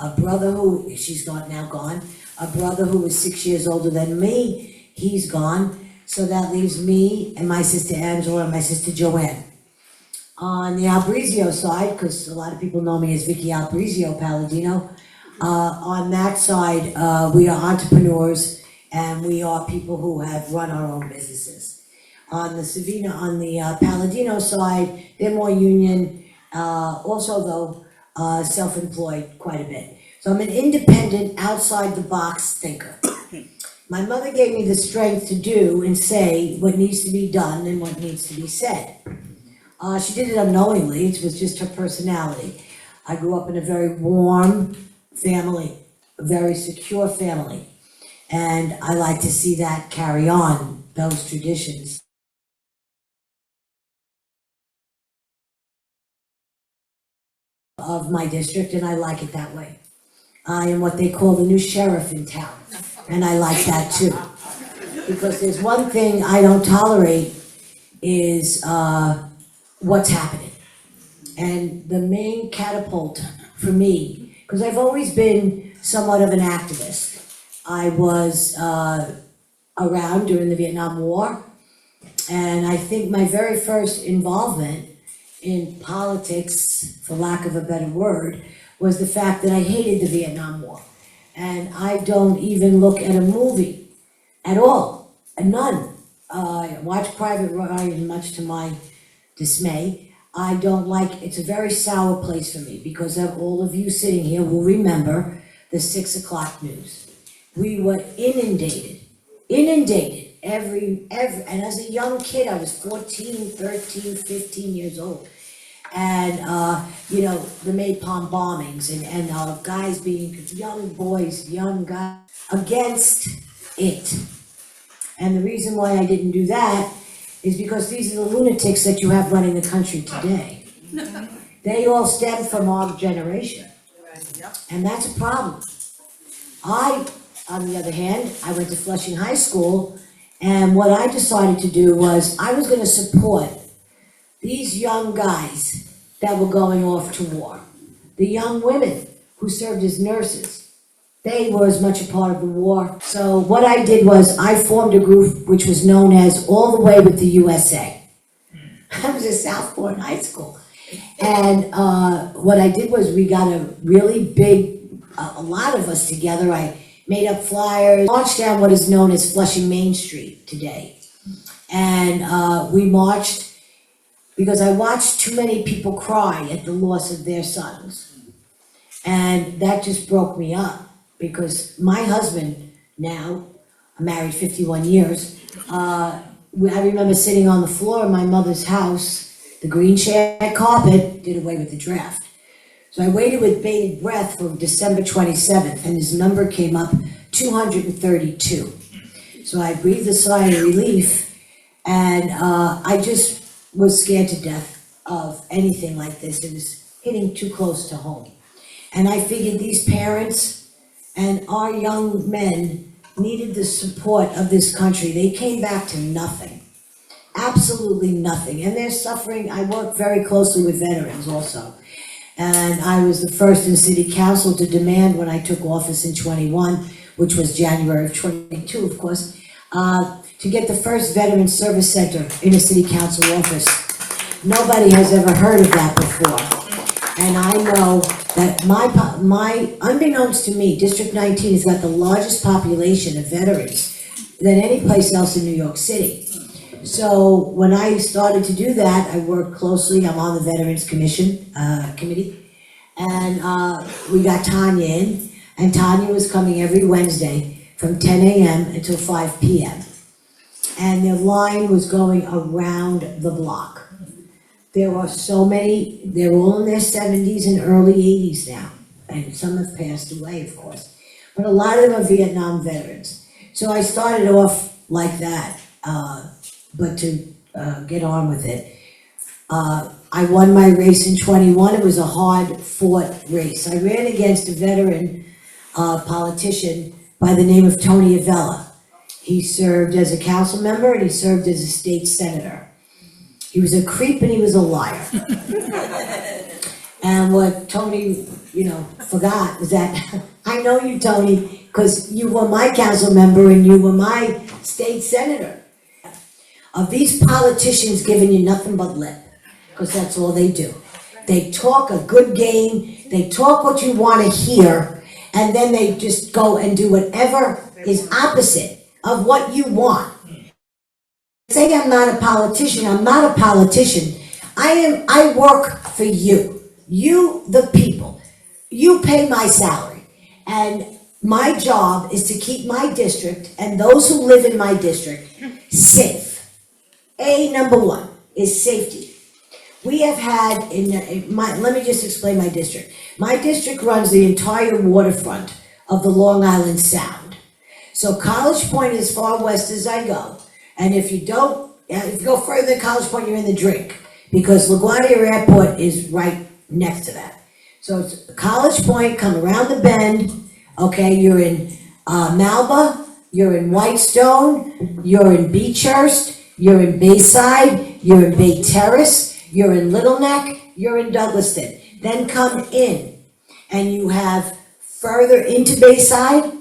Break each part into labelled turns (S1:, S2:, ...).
S1: a brother who, she's now gone, a brother who was 6 years older than me, he's gone. So that leaves me and my sister Angela and my sister Joanne. On the Albrizio side, because a lot of people know me as Vickie Paladino, on that side, we are entrepreneurs and we are people who have run our own businesses. On the Paladino side, they're more union, also though self-employed quite a bit. So I'm an independent, outside-the-box thinker. My mother gave me the strength to do and say what needs to be done and what needs to be said. She did it unknowingly, it was just her personality. I grew up in a very warm family, a very secure family, and I like to see that carry on, those traditions. Of my district, and I like it that way. I am what they call the new sheriff in town, and I like that too. Because there's one thing I don't tolerate is what's happening. And the main catapult for me, because I've always been somewhat of an activist. I was around during the Vietnam War, and I think my very first involvement in politics, for lack of a better word, was the fact that I hated the Vietnam War. And I don't even look at a movie at all, none. I watch Private Ryan, much to my dismay. I don't like, it's a very sour place for me because of all of you sitting here will remember the 6 o'clock news. We were inundated, and as a young kid, I was 14, 13, 15 years old. And, you know, the Napalm bombings and guys being, young boys, young guys, against it. And the reason why I didn't do that is because these are the lunatics that you have running the country today. They all stem from our generation. And that's a problem. On the other hand, I went to Flushing High School, and what I decided to do was I was gonna support these young guys that were going off to war. The young women who served as nurses, they were as much a part of the war. So what I did was I formed a group which was known as All the Way with the USA. I was at Southport High School. And what I did was we got a really big, a lot of us together. I made up flyers, marched down what is known as Flushing Main Street today. And we marched because I watched too many people cry at the loss of their sons. And that just broke me up because my husband now, I'm married 51 years, I remember sitting on the floor of my mother's house, the green shag carpet did away with the draft. So I waited with bated breath for December 27th, and his number came up 232. So I breathed a sigh of relief, and I just was scared to death of anything like this. It was hitting too close to home. And I figured these parents and our young men needed the support of this country. They came back to nothing, absolutely nothing. And they're suffering. I work very closely with veterans also. And I was the first in city council to demand when I took office in 21, which was January of 22, of course, to get the first veteran service center in a city council office. Nobody has ever heard of that before. And I know that my unbeknownst to me, District 19 has got the largest population of veterans than any place else in New York City. So when I started to do that, I worked closely, I'm on the Veterans Committee, and we got Tanya in, and Tanya was coming every Wednesday from 10 a.m. until 5 p.m. And the line was going around the block. There were so many, they're all in their 70s and early 80s now, and some have passed away, of course. But a lot of them are Vietnam veterans. So I started off like that. But to get on with it. I won my race in 21. It was a hard-fought race. I ran against a veteran politician by the name of Tony Avella. He served as a council member and he served as a state senator. He was a creep and he was a liar. And what Tony forgot is that I know you, Tony, because you were my council member and you were my state senator. Of these politicians giving you nothing but lip, because that's all they do. They talk a good game, they talk what you want to hear, and then they just go and do whatever is opposite of what you want. Say I'm not a politician, I'm not a politician. I work for you, the people. You pay my salary, and my job is to keep my district and those who live in my district safe. Number one is safety. We have had let me just explain my district. My district runs the entire waterfront of the Long Island Sound. So College Point is as far west as I go. And if you go further than College Point, you're in the drink, because LaGuardia Airport is right next to that. So it's College Point, come around the bend, okay, you're in Malba, you're in Whitestone, you're in Beechhurst, you're in Bayside, you're in Bay Terrace, you're in Little Neck, you're in Douglaston. Then come in, and you have further into Bayside,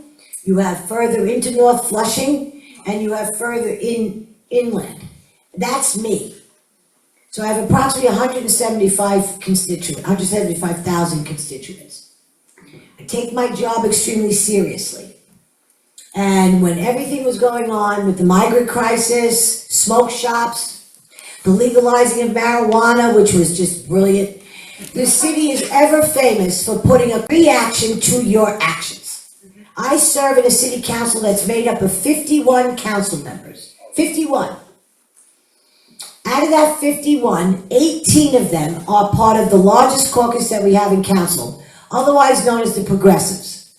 S1: you have further into North Flushing, and you have further inland. That's me. So I have approximately 175,000 constituents. I take my job extremely seriously. And when everything was going on with the migrant crisis, smoke shops, the legalizing of marijuana, which was just brilliant, the city is ever famous for putting a reaction to your actions. I serve in a city council that's made up of 51 council members. 51. Out of that 51, 18 of them are part of the largest caucus that we have in council, otherwise known as the progressives.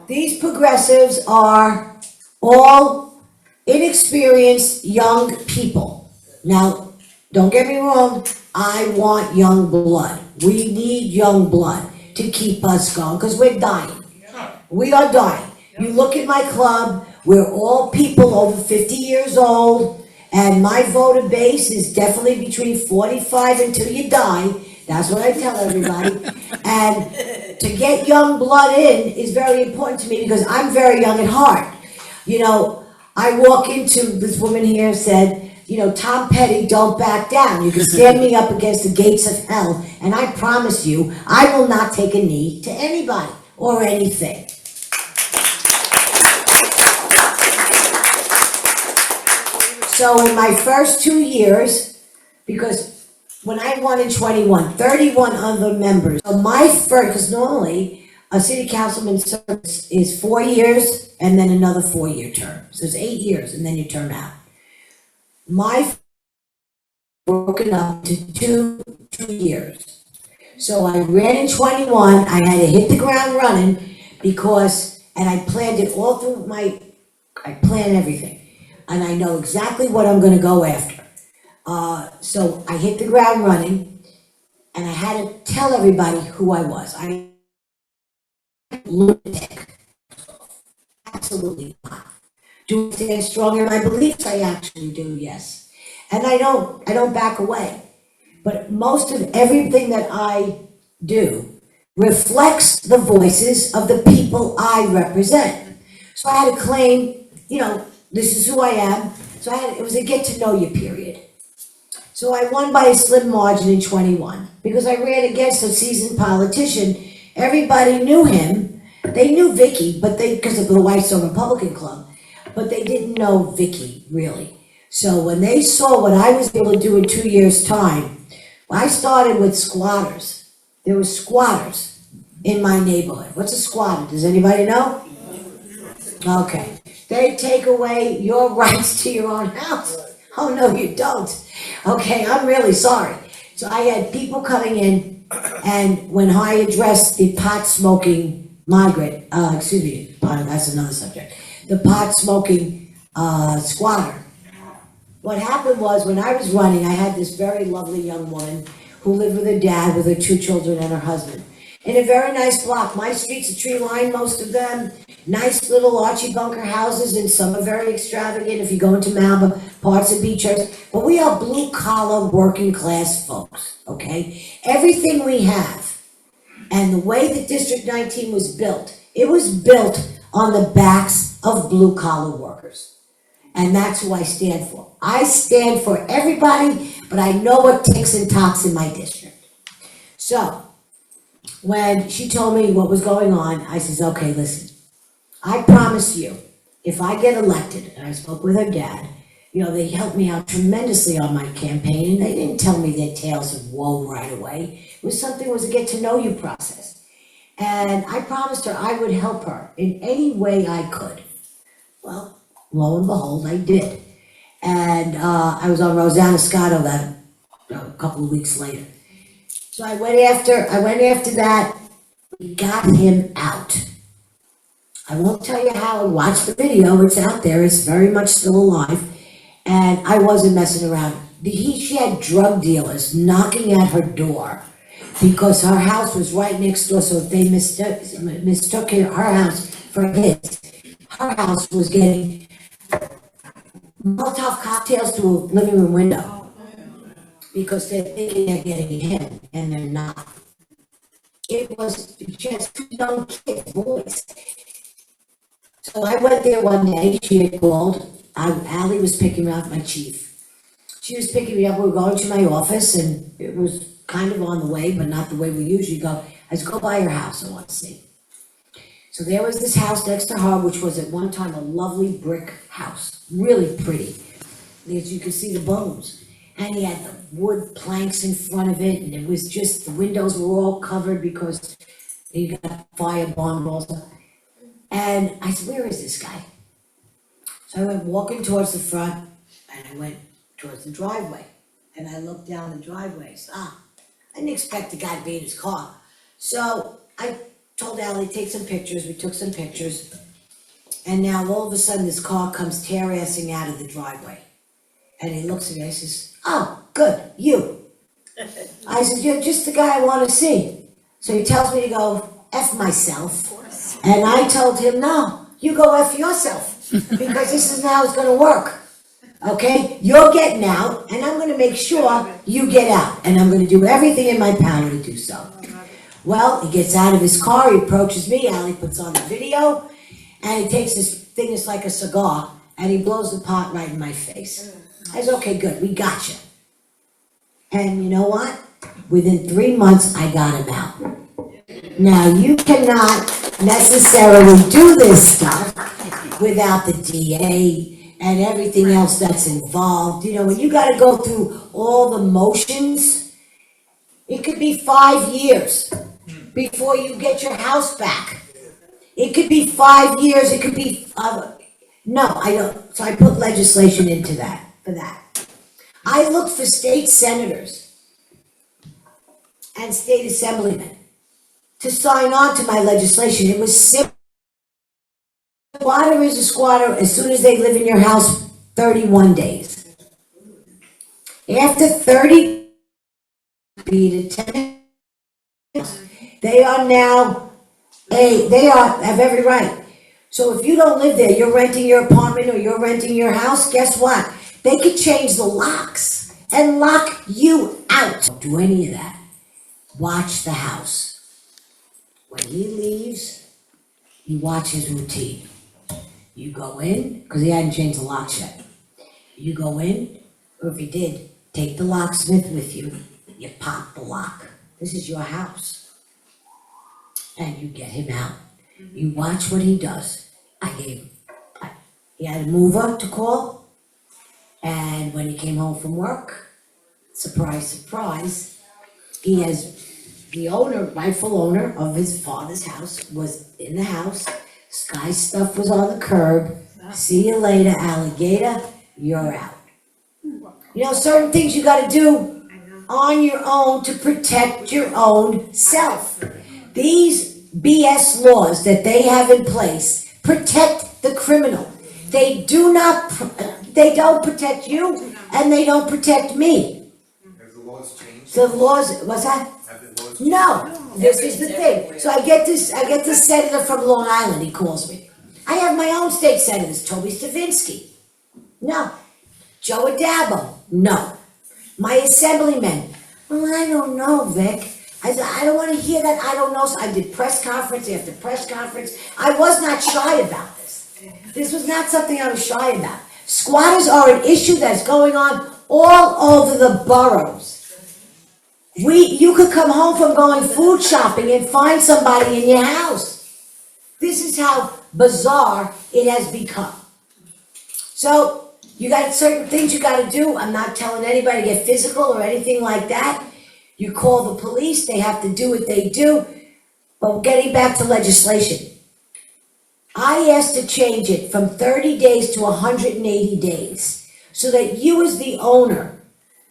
S1: These progressives are all inexperienced young people. Now, don't get me wrong, I want young blood. We need young blood to keep us going, because we're dying. We are dying. You look at my club, we're all people over 50 years old, and my voter base is definitely between 45 until you die. That's what I tell everybody. And to get young blood in is very important to me, because I'm very young at heart. I walk into, this woman here said, Tom Petty, don't back down. You can stand me up against the gates of hell, and I promise you, I will not take a knee to anybody or anything. So in my first 2 years, because when I won in 21, 31 other members. So my first, because normally a city councilman's service is 4 years and then another 4-year term. So it's 8 years and then you term out. My broken up to two years. So I ran in 21, I had to hit the ground running and I planned it all through I plan everything. And I know exactly what I'm gonna go after. So I hit the ground running, and I had to tell everybody who I was. I'm lunatic. Absolutely not. Do I stand strong in my beliefs? I actually do, yes. And I don't back away. But most of everything that I do reflects the voices of the people I represent. So I had to claim, this is who I am. So it was a get to know you period. So I won by a slim margin in 21, because I ran against a seasoned politician. Everybody knew him. They knew Vickie, because of the West Side Repubican Club, but they didn't know Vickie, really. So when they saw what I was able to do in 2 years' time, I started with squatters. There were squatters in my neighborhood. What's a squatter? Does anybody know? Okay. They take away your rights to your own house. Oh, no, you don't. Okay, I'm really sorry. So I had people coming in, and when I addressed the pot-smoking migrant, that's another subject, the pot-smoking squatter, what happened was, when I was running, I had this very lovely young woman who lived with her dad, with her 2 children and her husband, in a very nice block. My streets are tree-lined, most of them. Nice little Archie Bunker houses, and some are very extravagant if you go into Malba, parts of Beechhurst. But we are blue-collar, working-class folks, okay? Everything we have And the way that District 19 was built, it was built on the backs of blue-collar workers. And that's who I stand for. I stand for everybody, but I know what ticks and talks in my district. So, when she told me what was going on, I says, okay, listen, I promise you, if I get elected, and I spoke with her dad, you know, they helped me out tremendously on my campaign, and they didn't tell me their tales of woe right away. It was a get to know you process. And I promised her I would help her in any way I could. Well, lo and behold, I did. And I was on Rosanna Scotto that a couple of weeks later. So I went after that, we got him out. I won't tell you how. Watch the video, it's out there, it's very much still alive. And I wasn't messing around. She had drug dealers knocking at her door because her house was right next door, so if they mistook her house for his, her house was getting Molotov cocktails through a living room window because they're thinking they're getting him, and they're not. It was just two young kids, boys. So I went there one day, she had called, Allie was picking me up, my chief. She was picking me up, we were going to my office, and it was kind of on the way, but not the way we usually go. I said, go by your house, I want to see. So there was this house next to her, which was at one time a lovely brick house, really pretty. As you could see the bones. And he had the wood planks in front of it, and it was just, the windows were all covered because he got firebomb rolls. And I said, where is this guy? So I went walking towards the front, and I went towards the driveway. And I looked down the driveway, I didn't expect the guy to be in his car. So I told Allie, take some pictures, we took some pictures. And now all of a sudden this car comes tear-assing out of the driveway. And he looks at me, I says, oh, good, you. I said, you're just the guy I want to see. So he tells me to go F myself. And I told him, no, you go F yourself. Because this is how it's gonna work. Okay, you're getting out, and I'm gonna make sure you get out. And I'm gonna do everything in my power to do so. Well, he gets out of his car, he approaches me, Allie puts on the video, and he takes this thing that's like a cigar, and he blows the pot right in my face. I said, okay, good, we got you. And you know what? Within 3 months, I got him out. Now, you cannot necessarily do this stuff without the DA and everything else that's involved. You know, when you gotta go through all the motions, it could be 5 years before you get your house back. It could be 5 years, it could be, no, I don't. So I put legislation into that, for that. I looked for state senators and state assemblymen to sign on to my legislation. It was simple. A squatter is a squatter as soon as they live in your house 31 days. After 30, be to 10, they are now, have every right. So if you don't live there, you're renting your apartment or you're renting your house, guess what? They could change the locks and lock you out. Don't do any of that. Watch the house. When he leaves, you watch his routine. You go in, because he hadn't changed the locks yet. You go in, or if you did, take the locksmith with you. You pop the lock. This is your house. And you get him out. You watch what he does. He had a mover to call. And when he came home from work, surprise, surprise, he has the owner, rightful owner of his father's house was in the house. Sky stuff was on the curb. See you later, alligator. You're out. You know, certain things you gotta do on your own to protect your own self. These BS laws that they have in place protect the criminal. They don't protect you, and they don't protect me.
S2: Have the laws changed?
S1: The laws, what's that?
S2: Have the laws changed?
S1: No, this is the thing. So I get this senator from Long Island, he calls me. I have my own state senators, Toby Stavinsky. No. Joe Adabo. No. My assemblymen. Well, I don't know, Vic. I said, I don't wanna hear that, I don't know, so I did press conference after press conference. I was not shy about this. This was not something I was shy about. Squatters are an issue that's going on all over the boroughs. You could come home from going food shopping and find somebody in your house. This is how bizarre it has become. So, you got certain things you gotta do. I'm not telling anybody to get physical or anything like that. You call the police, they have to do what they do. But getting back to legislation, I asked to change it from 30 days to 180 days, so that you as the owner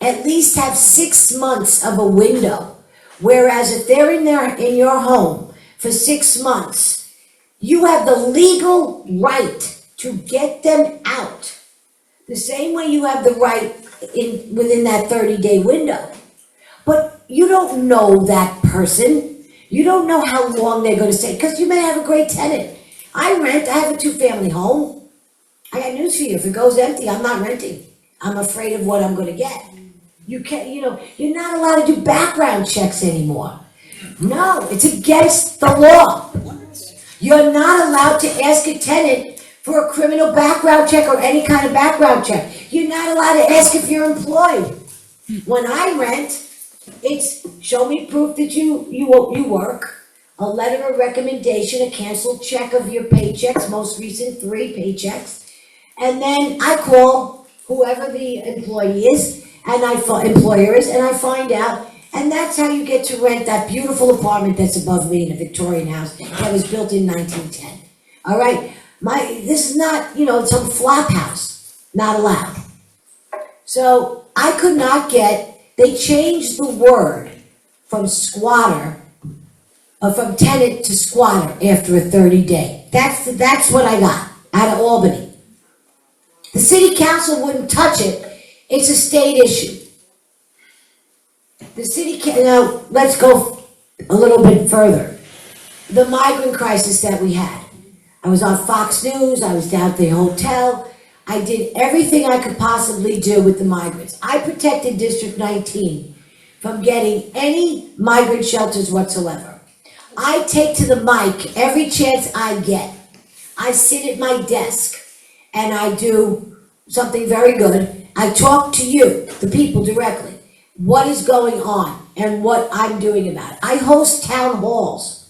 S1: at least have 6 months of a window. Whereas if they're in your home for 6 months, you have the legal right to get them out. The same way you have the right within that 30-day window. But you don't know that person. You don't know how long they're gonna stay, because you may have a great tenant. I have a 2-family home. I got news for you, if it goes empty, I'm not renting. I'm afraid of what I'm gonna get. You can't, you're not allowed to do background checks anymore. No, it's against the law. You're not allowed to ask a tenant for a criminal background check or any kind of background check. You're not allowed to ask if you're employed. When I rent, it's show me proof that you work, a letter of recommendation, a canceled check of your paychecks, most recent 3 paychecks, and then I call whoever the employee is, and employer is, and I find out, and that's how you get to rent that beautiful apartment that's above me in a Victorian house that was built in 1910. All right, this is not some flop house, not allowed. So I could not get. They changed the word from squatter, from tenant to squatter after a 30-day. That's what I got out of Albany. The city council wouldn't touch it. It's a state issue. Now, let's go a little bit further. The migrant crisis that we had. I was on Fox News, I was down at the hotel. I did everything I could possibly do with the migrants. I protected District 19 from getting any migrant shelters whatsoever. I take to the mic every chance I get. I sit at my desk and I do something very good. I talk to you, the people, directly. What is going on and what I'm doing about it. I host town halls.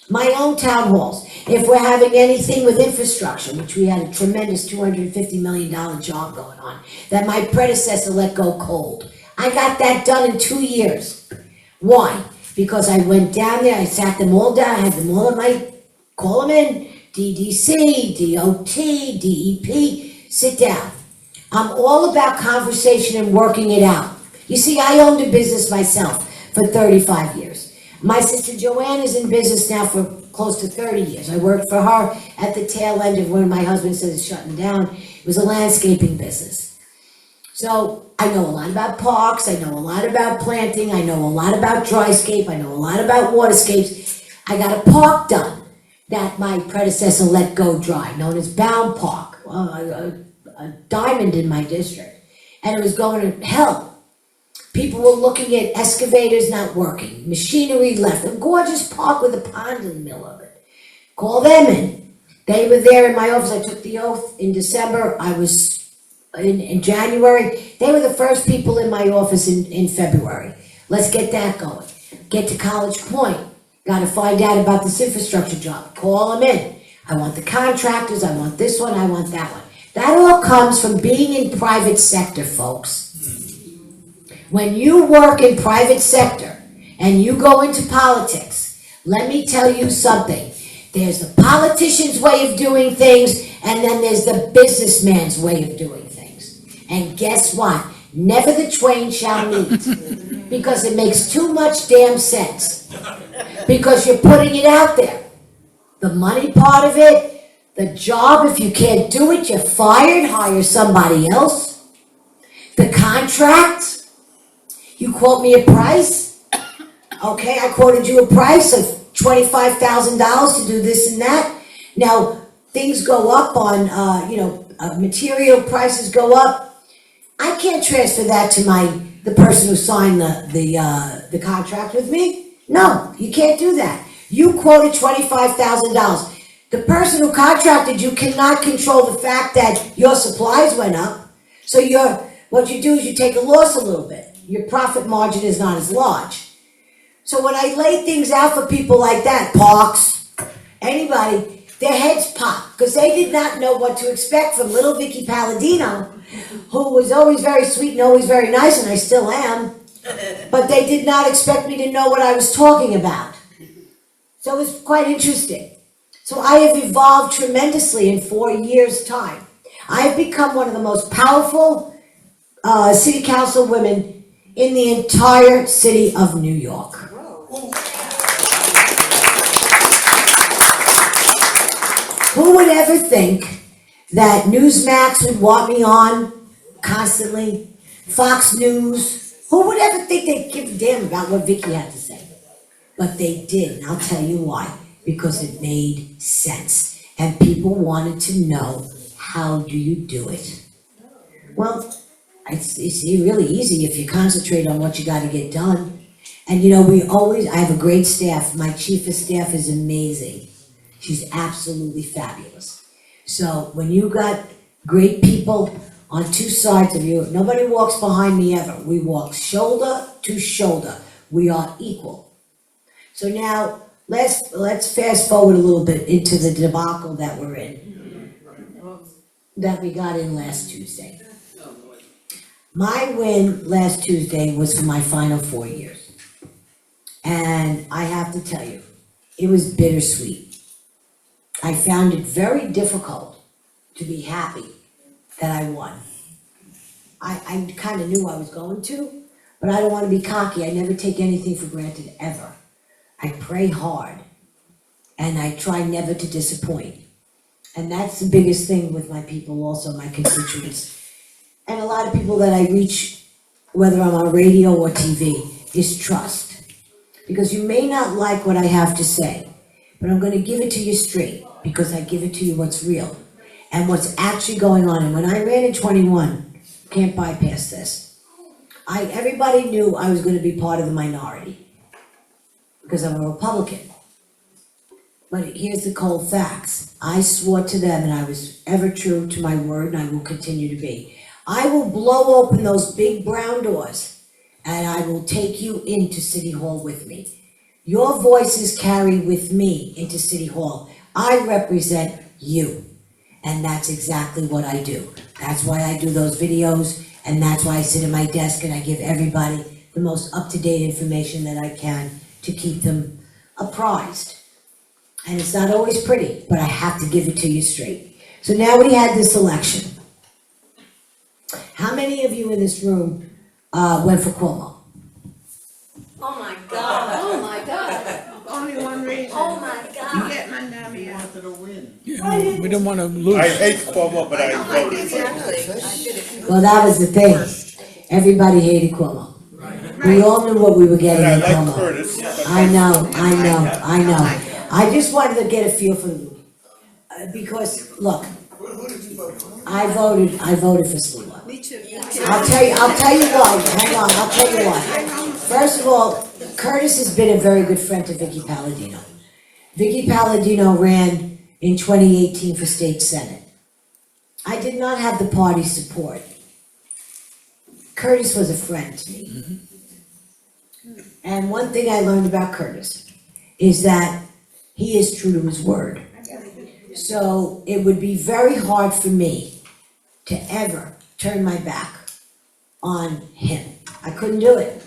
S1: My own town halls. If we're having anything with infrastructure, which we had a tremendous $250 million job going on, that my predecessor let go cold. I got that done in 2 years. Why? Because I went down there, I sat them all down, I had them all call them in, DDC, DOT, DEP, sit down. I'm all about conversation and working it out. You see, I owned a business myself for 35 years. My sister Joanne is in business now for close to 30 years. I worked for her at the tail end of when my husband said it's shutting down. It was a landscaping business. So I know a lot about parks, I know a lot about planting, I know a lot about dryscape, I know a lot about waterscapes. I got a park done that my predecessor let go dry, known as Bound Park, a diamond in my district. And it was going to hell. People were looking at excavators not working, machinery left, a gorgeous park with a pond in the middle of it. Call them in. They were there in my office. I took the oath in December. I was in January. They were the first people in my office in February. Let's get that going. Get to College Point. Got to find out about this infrastructure job. Call them in. I want the contractors. I want this one. I want that one. That all comes from being in private sector, folks. When you work in private sector and you go into politics, let me tell you something. There's the politician's way of doing things, and then there's the businessman's way of doing things. And guess what? Never the twain shall meet, because it makes too much damn sense. Because you're putting it out there. The money part of it, the job, if you can't do it, you're fired, hire somebody else. The contract, you quote me a price. Okay, I quoted you a price of $25,000 to do this and that. Now, things go up on, material prices go up. I can't transfer that to the person who signed the contract with me? No, you can't do that. You quoted $25,000. The person who contracted you cannot control the fact that your supplies went up. So what you do is you take a loss a little bit. Your profit margin is not as large. So when I lay things out for people like that, Parks, anybody, their heads pop, because they did not know what to expect from little Vickie Paladino, who was always very sweet and always very nice, and I still am, but they did not expect me to know what I was talking about. So it was quite interesting. So I have evolved tremendously in 4 years' time. I have become one of the most powerful city council women in the entire city of New York. Who would ever think that Newsmax would want me on constantly? Fox News? Who would ever think they'd give a damn about what Vickie had to say? But they did, and I'll tell you why. Because it made sense. And people wanted to know, how do you do it? Well, it's really easy if you concentrate on what you got to get done. And you know, I have a great staff. My chief of staff is amazing. She's absolutely fabulous. So when you got great people on two sides of you, nobody walks behind me ever. We walk shoulder to shoulder. We are equal. So now, let's fast forward a little bit into the debacle that we're in, that we got in last Tuesday. My win last Tuesday was for my final 4 years. And I have to tell you, it was bittersweet. I found it very difficult to be happy that I won. I kind of knew I was going to, but I don't want to be cocky. I never take anything for granted, ever. I pray hard, and I try never to disappoint. And that's the biggest thing with my people also, my constituents. And a lot of people that I reach, whether I'm on radio or TV, is trust. Because you may not like what I have to say, but I'm going to give it to you straight, because I give it to you what's real and what's actually going on. And when I ran in 21, can't bypass this. Everybody knew I was going to be part of the minority, because I'm a Republican. But here's the cold facts. I swore to them, and I was ever true to my word, and I will continue to be. I will blow open those big brown doors, and I will take you into City Hall with me. Your voices carry with me into City Hall. I represent you, and that's exactly what I do. That's why I do those videos, and that's why I sit at my desk and I give everybody the most up-to-date information that I can to keep them apprised. And it's not always pretty, but I have to give it to you straight. So now we had this election. How many of you in this room went for Cuomo?
S2: Oh my God, oh my God.
S3: Only one reason.
S2: Oh my
S3: You
S2: God.
S3: get my dummy out.
S4: wanted to win.
S5: Yeah, we don't want to lose.
S4: I hate Cuomo, but I voted for him.
S2: Exactly. I did it.
S1: Well, that was the thing. Everybody hated Cuomo. We all knew what we were getting
S4: And I
S1: in
S4: like
S1: Cuomo.
S4: Curtis. but-
S1: I know. I just wanted to get a feel for the, because, look, I voted for Sliwa.
S2: Me too.
S1: I'll tell you why, hang on, I'll tell you why. First of all, Curtis has been a very good friend to Vickie Paladino. Vickie Paladino ran in 2018 for state senate. I did not have the party support. Curtis was a friend to me. And one thing I learned about Curtis is that he is true to his word. So it would be very hard for me to ever turn my back on him. I couldn't do it.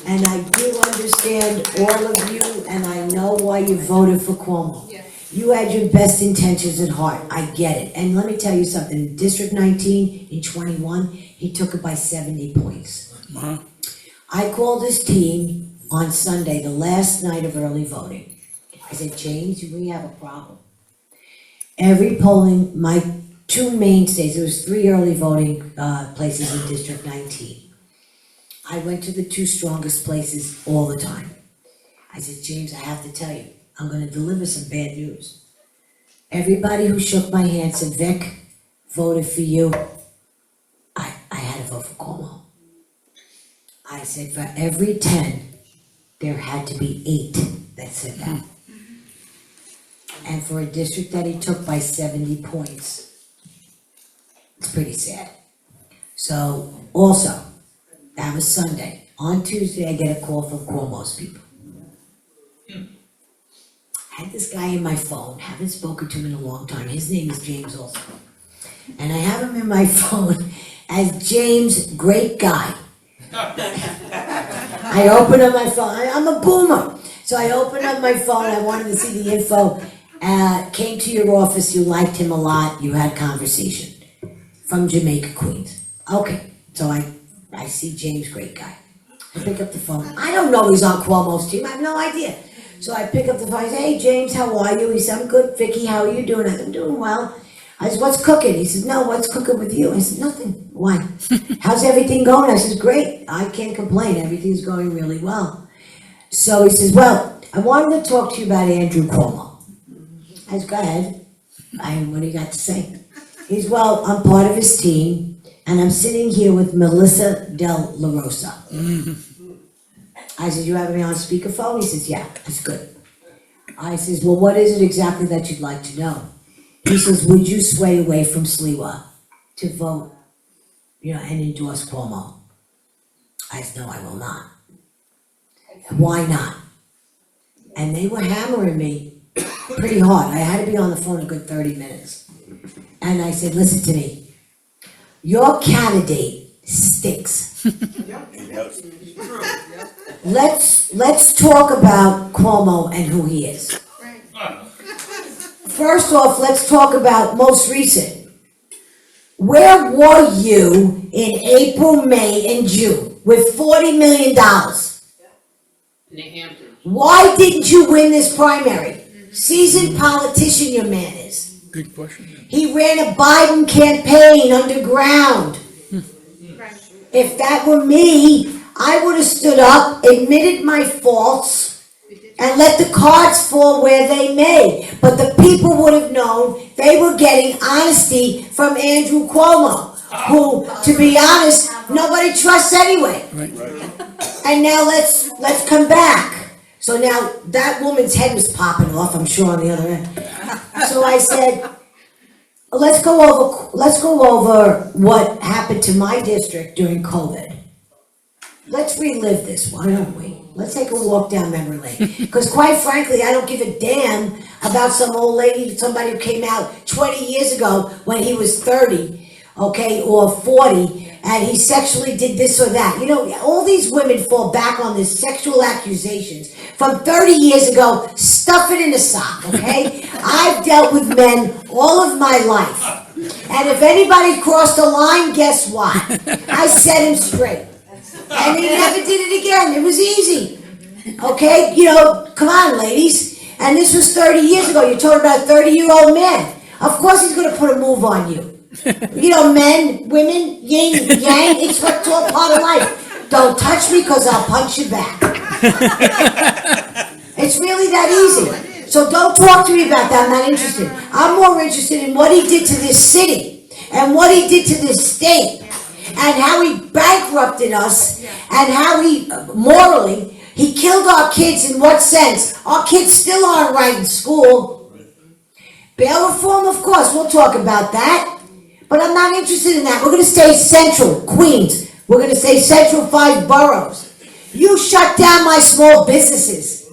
S1: And I do understand all of you, and I know why you voted for Cuomo. You had your best intentions at heart. I get it. And let me tell you something. District 19 in 21, he took it by 70 points. I called his team on Sunday, the last night of early voting. I said, James, we have a problem. Every polling, my two mainstays, there was 3 early voting places in District 19. I went to the 2 strongest places all the time. I said, James, I have to tell you, I'm going to deliver some bad news. Everybody who shook my hand said, Vic, voted for you. I had to vote for Cuomo. I said for every 10, there had to be 8 that said that. And for a district that he took by 70 points, it's pretty sad. So, also, that was Sunday. On Tuesday, I get a call from Cuomo's people. I had this guy in my phone, haven't spoken to him in a long time. His name is James also. And I have him in my phone as James, great guy. I open up my phone, I'm a boomer. So I opened up my phone, I wanted to see the info. Came to your office, you liked him a lot, you had conversation. From Jamaica, Queens. Okay, so I see James, great guy. I pick up the phone, I don't know he's on Cuomo's team, I have no idea. So I pick up the phone, I say, hey James, how are you? He said, I'm good, Vickie, how are you doing? I said, I'm doing well. I said, what's cooking? He said, no, what's cooking with you? I said, nothing. Why? How's everything going? I said, great, I can't complain, everything's going really well. So he says, well, I wanted to talk to you about Andrew Cuomo. I said, go ahead. What do you got to say? He says, well, I'm part of his team, and I'm sitting here with Melissa Del La Rosa. I said, you have me on speakerphone? He says, yeah, that's good. I says, well, what is it exactly that you'd like to know? He says, would you sway away from Sliwa to vote, and endorse Cuomo? I said, no, I will not. Why not? And they were hammering me pretty hard. I had to be on the phone a good 30 minutes. And I said, listen to me. Your candidate stinks. Let's talk about Cuomo and who he is. First off, let's talk about most recent. Where were you in April, May, and June with $40 million?
S2: In the Hamptons.
S1: Why didn't you win this primary? Seasoned politician your man is.
S5: Good question.
S1: He ran a Biden campaign underground. If that were me, I would have stood up, admitted my faults, and let the cards fall where they may. But the people would have known they were getting honesty from Andrew Cuomo, who, to be honest, nobody trusts anyway.
S5: Right.
S1: And now let's come back. So now that woman's head was popping off, I'm sure, on the other end. So I said, let's go over what happened to my district during COVID. Let's relive this, why don't we? Let's take a walk down memory lane. Because quite frankly, I don't give a damn about some old lady, somebody who came out 20 years ago when he was 30, okay, or 40, and he sexually did this or that. All these women fall back on this sexual accusations from 30 years ago. Stuff it in a sock, okay? I've dealt with men all of my life. And if anybody crossed the line, guess what? I set him straight. And he never did it again. It was easy. Okay? Come on, ladies. And this was 30 years ago. You're talking about a 30-year-old man. Of course he's going to put a move on you. Men, women, yin, yang, it's all part of life. Don't touch me because I'll punch you back. It's really that easy. So don't talk to me about that. I'm not interested. I'm more interested in what he did to this city and what he did to this state and how he bankrupted us and how he, morally, he killed our kids. In what sense? Our kids still aren't right in school. Bail reform, of course, we'll talk about that. But I'm not interested in that. We're going to stay central, Queens. We're going to stay central 5 boroughs. You shut down my small businesses,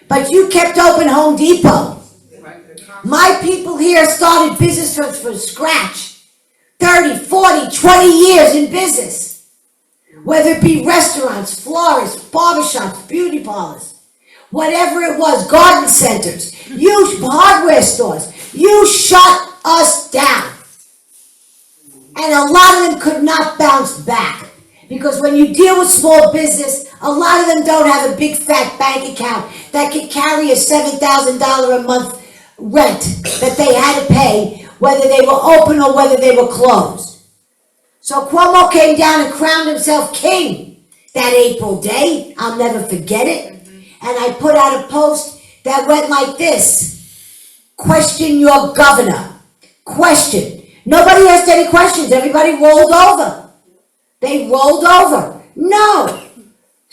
S1: but you kept open Home Depot. My people here started business from scratch. 30, 40, 20 years in business. Whether it be restaurants, florists, barbershops, beauty parlors, whatever it was, garden centers, hardware stores. You shut us down. And a lot of them could not bounce back. Because when you deal with small business, a lot of them don't have a big fat bank account that can carry a $7,000 a month rent that they had to pay, whether they were open or whether they were closed. So Cuomo came down and crowned himself king that April day. I'll never forget it. And I put out a post that went like this: question your governor. Question. Nobody asked any questions. Everybody rolled over. They rolled over. No.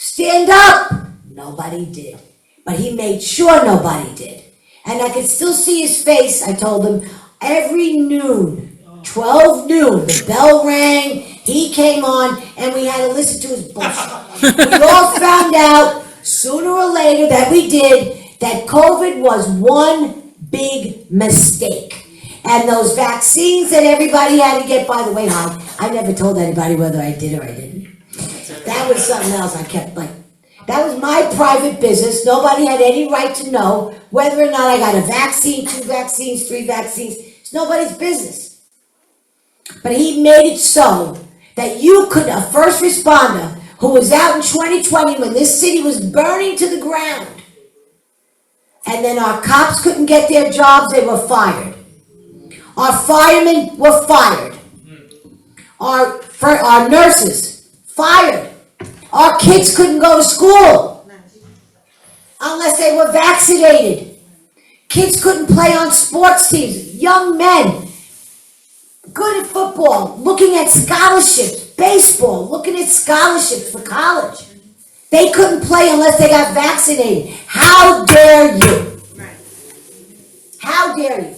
S1: Stand up! Nobody did. But he made sure nobody did. And I could still see his face. I told him every noon, 12 noon, the bell rang, he came on, and we had to listen to his bullshit. We all found out sooner or later that we did, that COVID was one big mistake. And those vaccines that everybody had to get, by the way, I never told anybody whether I did or I didn't. That was something else I kept that was my private business. Nobody had any right to know whether or not I got a vaccine, 2 vaccines, 3 vaccines. It's nobody's business. But he made it so that you could, a first responder who was out in 2020 when this city was burning to the ground, and then our cops couldn't get their jobs, they were fired. Our firemen were fired. Our nurses, fired. Our kids couldn't go to school unless they were vaccinated. Kids couldn't play on sports teams. Young men, good at football, looking at scholarships, baseball, looking at scholarships for college. They couldn't play unless they got vaccinated. How dare you? How dare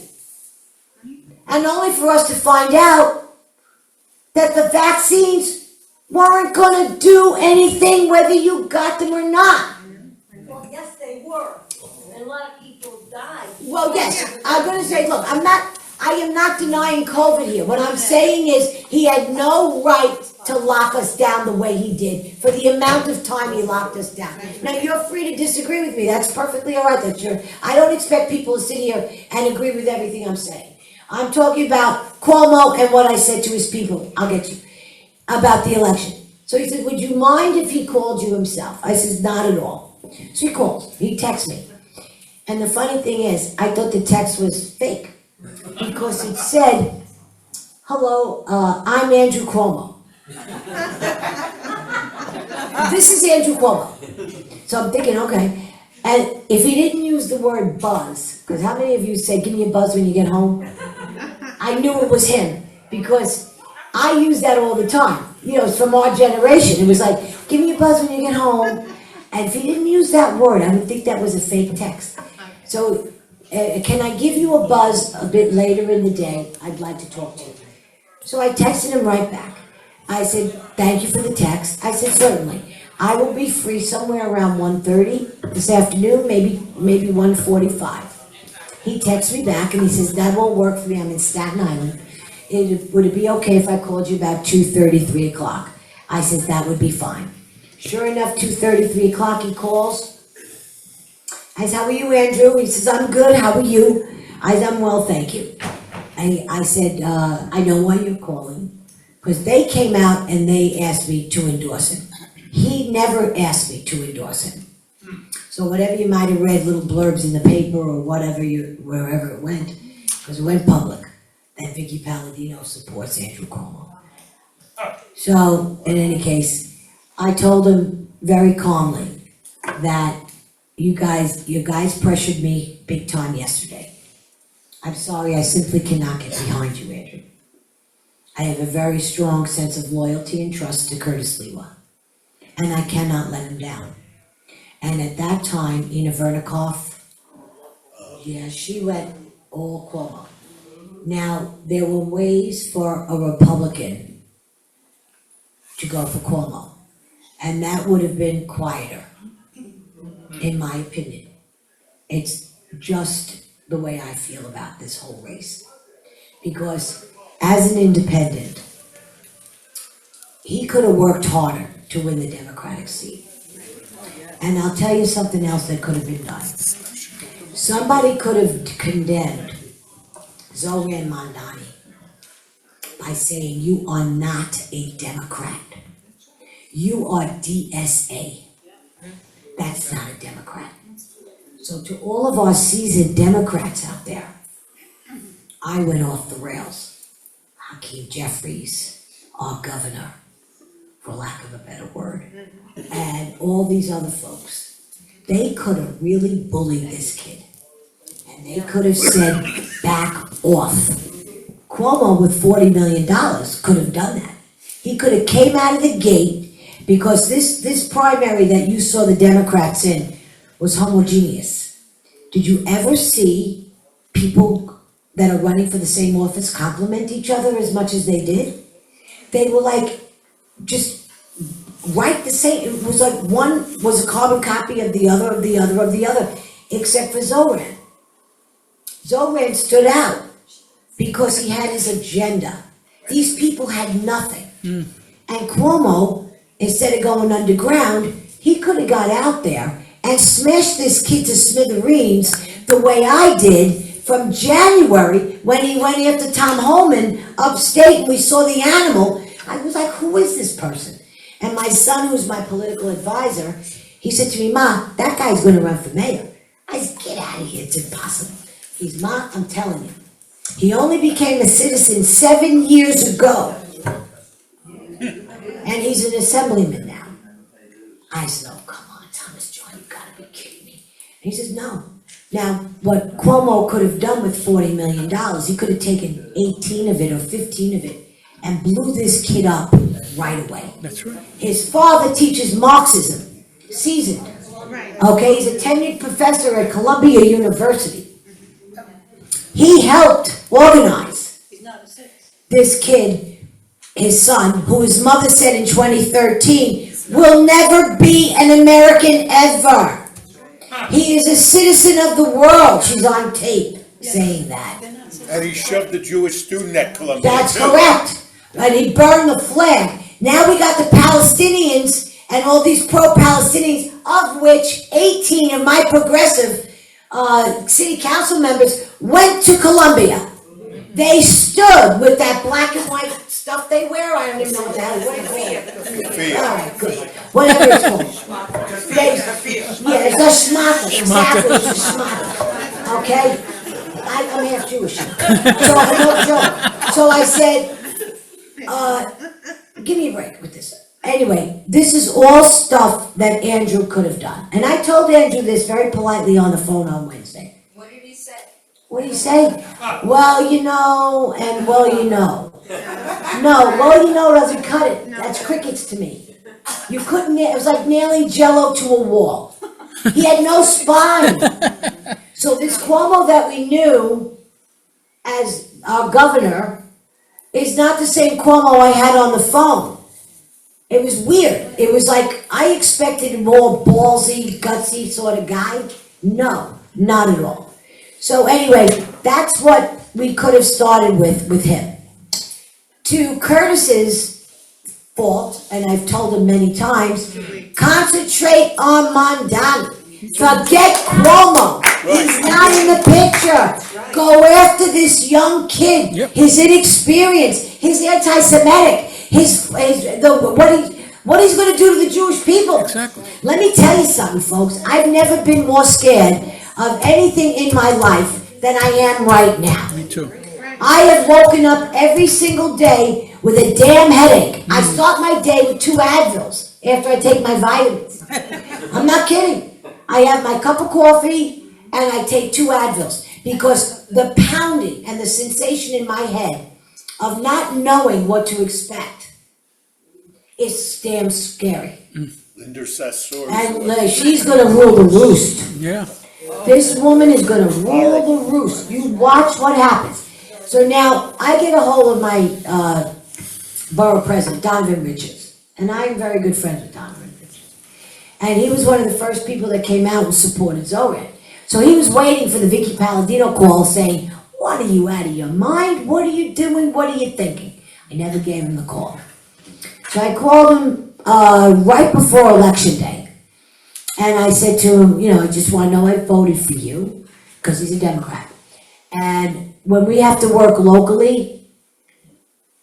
S1: you? And only for us to find out that the vaccines weren't going to do anything whether you got them or not.
S2: Well, yes, they were. And a lot of people died.
S1: Well, yes, I'm going to say, look, I am not denying COVID here. What I'm saying is he had no right to lock us down the way he did for the amount of time he locked us down. Now, you're free to disagree with me. That's perfectly all right. I don't expect people to sit here and agree with everything I'm saying. I'm talking about Cuomo and what I said to his people. I'll get you. About the election. So he said, would you mind if he called you himself? I said, not at all. So he calls. He texts me. And the funny thing is, I thought the text was fake. Because it said, hello, I'm Andrew Cuomo. This is Andrew Cuomo. So I'm thinking, okay. And if he didn't use the word buzz, because how many of you say, give me a buzz when you get home? I knew it was him, because I use that all the time. You know, it's from our generation. It was like, give me a buzz when you get home. And if he didn't use that word, I would think that was a fake text. So, can I give you a buzz a bit later in the day? I'd like to talk to you. So I texted him right back. I said, thank you for the text. I said, certainly. I will be free somewhere around 1:30 this afternoon, maybe 1:45. He texts me back and he says, that won't work for me. I'm in Staten Island. Would it be okay if I called you about 2:30, 3 o'clock? I said, that would be fine. Sure enough, 2:30, 3 o'clock, he calls. I said, how are you, Andrew? He says, I'm good, how are you? I said, I'm well, thank you. I said, I know why you're calling. Because they came out and they asked me to endorse him. He never asked me to endorse him. So whatever you might have read, little blurbs in the paper or whatever, wherever it went, because it went public, that Vickie Paladino supports Andrew Cuomo. So, in any case, I told him very calmly that you guys pressured me big time yesterday. I'm sorry, I simply cannot get behind you, Andrew. I have a very strong sense of loyalty and trust to Curtis Lewa, and I cannot let him down. And at that time, Ina Vernikoff, yeah, she went all Cuomo. Now, there were ways for a Republican to go for Cuomo, and that would have been quieter, in my opinion. It's just the way I feel about this whole race. Because as an independent, he could have worked harder to win the Democratic seat. And I'll tell you something else that could have been done. Somebody could have condemned Zoran Mondani by saying, you are not a Democrat. You are DSA. That's not a Democrat. So to all of our seasoned Democrats out there, I went off the rails. Hakeem Jeffries, our governor, for lack of a better word, and all these other folks, they could have really bullied this kid. And they could have said, back off. Cuomo with $40 million could have done that. He could have came out of the gate Because this primary that you saw the Democrats in was homogeneous. Did you ever see people that are running for the same office compliment each other as much as they did? They were like, just right the same, it was like one was a carbon copy of the other, of the other, of the other, except for Zoran. Zoran stood out because he had his agenda. These people had nothing. And Cuomo, instead of going underground, he could have got out there and smashed this kid to smithereens the way I did from January when he went after Tom Holman upstate and we saw the animal. I was like, who is this person? And my son, who's my political advisor, he said to me, Ma, that guy's gonna run for mayor. I said, get out of here, it's impossible. He's, Ma, I'm telling you. He only became a citizen 7 years ago. And he's an assemblyman now. I said, oh, come on, Thomas John, you gotta be kidding me. And he says, no. Now, what Cuomo could have done with $40 million, he could have taken 18 of it or 15 of it and blew this kid up right away.
S5: That's right.
S1: His father teaches Marxism, seasoned. Okay, he's a tenured professor at Columbia University. He helped organize this kid, his son, who his mother said in 2013, will never be an American ever. He is a citizen of the world. She's on tape saying that.
S4: And he shoved the Jewish student at Columbia.
S1: That's
S4: too.
S1: correct. And he burned the flag. Now we got the Palestinians and all these pro-Palestinians, of which 18 of my progressive city council members went to Columbia. They stood with that black and white stuff they wear. I don't even know what the hell it's called. All right, good. Whatever it's called. Yeah, it's a schmata. Exactly, it's a schmata. Okay? I'm half Jewish. So no joke. So I said, give me a break with this. Anyway, this is all stuff that Andrew could have done. And I told Andrew this very politely on the phone on Wednesday.
S2: What did he say?
S1: What did he say? Well, you know, and well, you know. No, well, you know doesn't cut it. That's crickets to me. You couldn't, it was like nailing Jello to a wall. He had no spine. So this Cuomo that we knew as our governor is not the same Cuomo I had on the phone. It was weird. It was like, I expected a more ballsy, gutsy sort of guy. No, not at all. So anyway, that's what we could have started with him. To Curtis's fault, and I've told him many times, concentrate on Mondani. Forget Cuomo. He's not in the picture. Go after this young kid. His inexperience, his anti-Semitic, what he's going to do to the Jewish people.
S5: Exactly.
S1: Let me tell you something, folks. I've never been more scared of anything in my life than I am right now.
S5: Me too.
S1: I have woken up every single day with a damn headache. I start my day with 2 Advils after I take my vitamins. I'm not kidding. I have my cup of coffee and I take 2 Advils because the pounding and the sensation in my head of not knowing what to expect is damn scary.
S4: Linda Sassour.
S1: And she's gonna rule the roost.
S5: Yeah.
S1: This woman is gonna rule the roost. You watch what happens. So now, I get a hold of my borough president, Donovan Richards, and I am very good friends with Donovan Richards. And he was one of the first people that came out and supported Zoran. So he was waiting for the Vickie Paladino call saying, what are you out of your mind? What are you doing? What are you thinking? I never gave him the call. So I called him right before Election Day. And I said to him, you know, I just want to know I voted for you, because he's a Democrat. And when we have to work locally,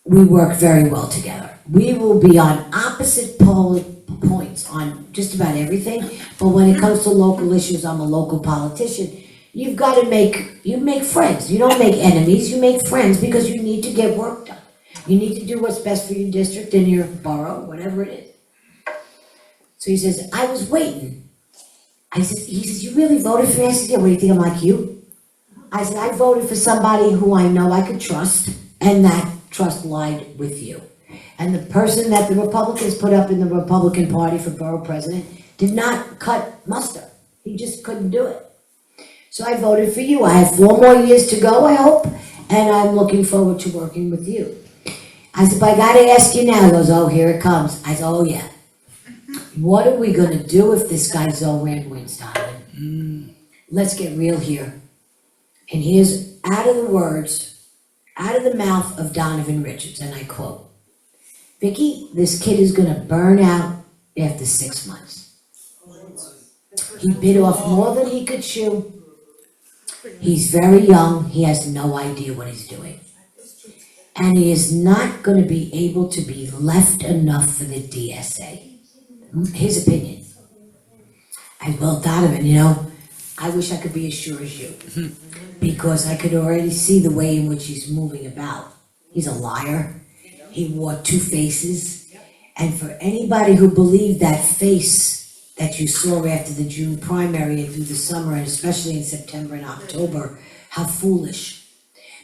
S1: we work very well together. We will be on opposite points on just about everything, but when it comes to local issues, I'm a local politician. You've got to make friends. You don't make enemies, you make friends because you need to get work done. You need to do what's best for your district and your borough, whatever it is. So he says, I was waiting. He says, you really voted for me? I said, yeah, what do you think I'm like you? I said, I voted for somebody who I know I could trust, and that trust lied with you. And the person that the Republicans put up in the Republican Party for borough president did not cut muster. He just couldn't do it. So I voted for you. I have 4 more years to go, I hope, and I'm looking forward to working with you. I said, but I gotta ask you now. He goes, oh, here it comes. I said, oh yeah. What are we gonna do if this guy Zoran wins, Donovan? Let's get real here. And here's out of the mouth of Donovan Richards, and I quote, Vickie, this kid is gonna burn out after 6 months. He bit off more than he could chew. He's very young, he has no idea what he's doing. And he is not gonna be able to be left enough for the DSA. His opinion. Well, Donovan, I wish I could be as sure as you. Because I could already see the way in which he's moving about. He's a liar. He wore 2 faces. And for anybody who believed that face that you saw after the June primary and through the summer, and especially in September and October, how foolish.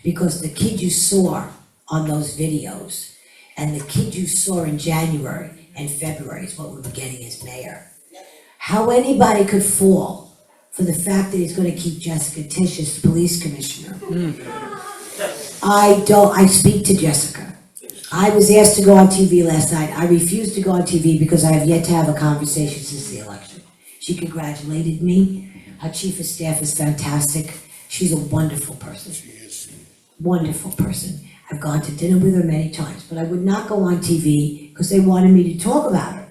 S1: Because the kid you saw on those videos and the kid you saw in January and February is what we were getting as mayor. How anybody could fall for the fact that he's gonna keep Jessica Tisch as police commissioner. I speak to Jessica. I was asked to go on TV last night. I refused to go on TV because I have yet to have a conversation since the election. She congratulated me. Her chief of staff is fantastic. She's a wonderful person.
S4: She is.
S1: Wonderful person. I've gone to dinner with her many times, but I would not go on TV because they wanted me to talk about her.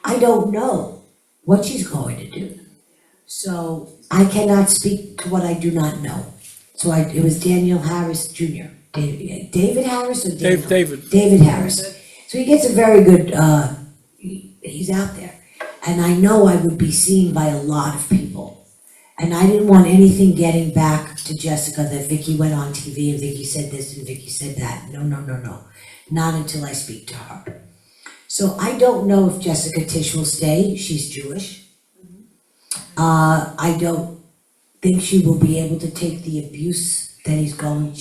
S1: I don't know what she's going to do. So I cannot speak to what I do not know. So it was Daniel Harris Jr. David Harris or Daniel?
S5: David.
S1: David Harris. So he gets a very good, he's out there. And I know I would be seen by a lot of people. And I didn't want anything getting back to Jessica that Vickie went on TV and Vickie said this and Vickie said that. No. Not until I speak to her. So I don't know if Jessica Tisch will stay. She's Jewish. I don't think she will be able to take the abuse that he's going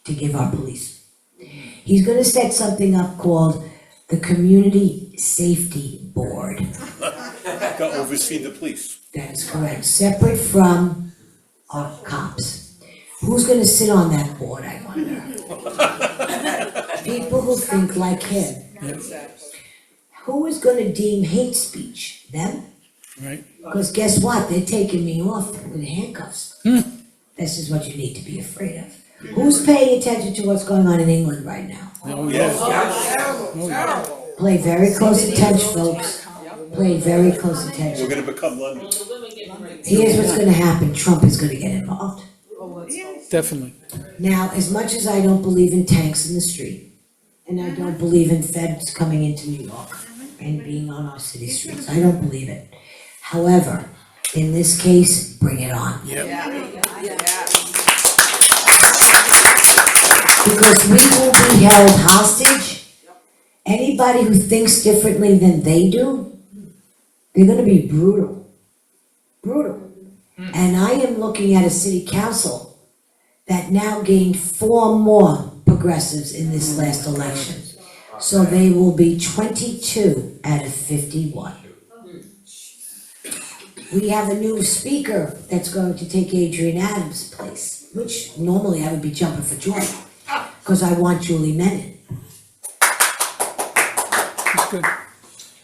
S1: to give our police. He's gonna set something up called the Community Safety Board.
S4: To oversee the police.
S1: That is correct, separate from our cops. Who's gonna sit on that board, I wonder? People who think like him. Who is gonna deem hate speech? Them?
S5: Right.
S1: Because guess what? They're taking me off with handcuffs. This is what you need to be afraid of. Who's paying attention to what's going on in England right now?
S5: Oh,
S4: Yes.
S5: yeah.
S1: Pay very close attention, folks. Pay very close
S4: We're
S1: attention.
S4: gonna become London.
S1: Here's what's gonna happen. Trump is gonna get involved.
S5: Definitely.
S1: Now, as much as I don't believe in tanks in the street, and I don't believe in feds coming into New York and being on our city streets, I don't believe it. However, in this case, bring it on. Because we will be held hostage. Anybody who thinks differently than they do, they're gonna be brutal. And I am looking at a city council that now gained 4 more progressives in this last election. So they will be 22 out of 51. We have a new speaker that's going to take Adrian Adams' place, which normally I would be jumping for joy, because I want Julie Menon.
S5: That's good.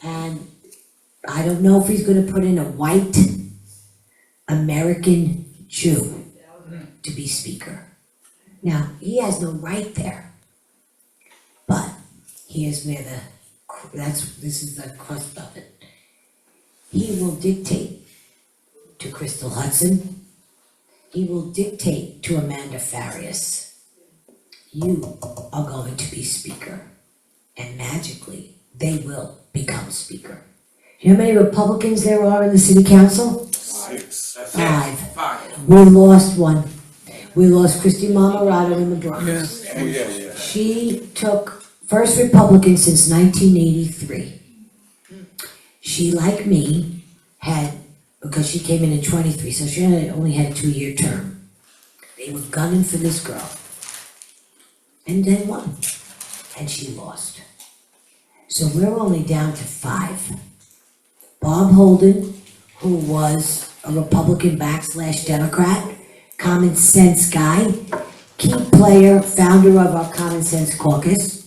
S1: And I don't know if he's gonna put in a white American Jew to be speaker. Now, he has no right there. But here's where this is the crust of it. He will dictate to Crystal Hudson. He will dictate to Amanda Farias. You are going to be speaker. And magically, they will become speaker. You know how many Republicans there are in the city council?
S4: 6.
S1: 5. We lost one. We lost Christy Mamarado in the Bronx.
S4: Oh, yeah.
S1: She took first Republican since 1983. She, like me, because she came in 23, so she only had a 2-year term. They were gunning for this girl. And then won. And she lost. So we're only down to 5. Bob Holden, who was a Republican / Democrat, common sense guy, key player, founder of our Common Sense Caucus,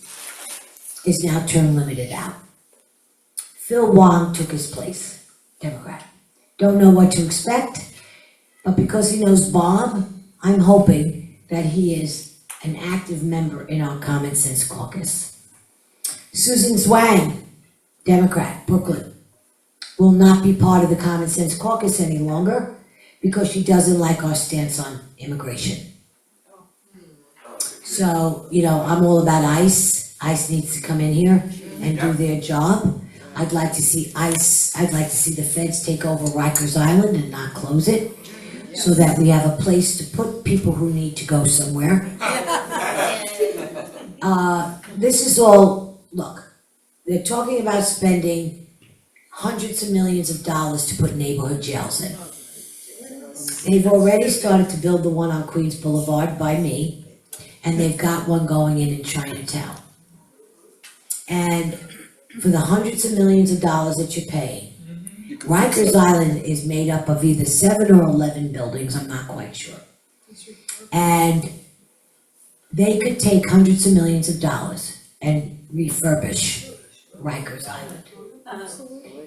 S1: is now term limited out. Phil Wong took his place, Democrat. Don't know what to expect, but because he knows Bob, I'm hoping that he is an active member in our Common Sense Caucus. Susan Zwang, Democrat, Brooklyn, will not be part of the Common Sense Caucus any longer because she doesn't like our stance on immigration. So, I'm all about ICE. ICE needs to come in here and do their job. I'd like to see the feds take over Rikers Island and not close it, so that we have a place to put people who need to go somewhere. This is all, look, they're talking about spending hundreds of millions of dollars to put neighborhood jails in. They've already started to build the one on Queens Boulevard by me, and they've got one going in Chinatown. And for the hundreds of millions of dollars that you're paying, Rikers Island is made up of either 7 or 11 buildings, I'm not quite sure. And they could take hundreds of millions of dollars and refurbish Rikers Island.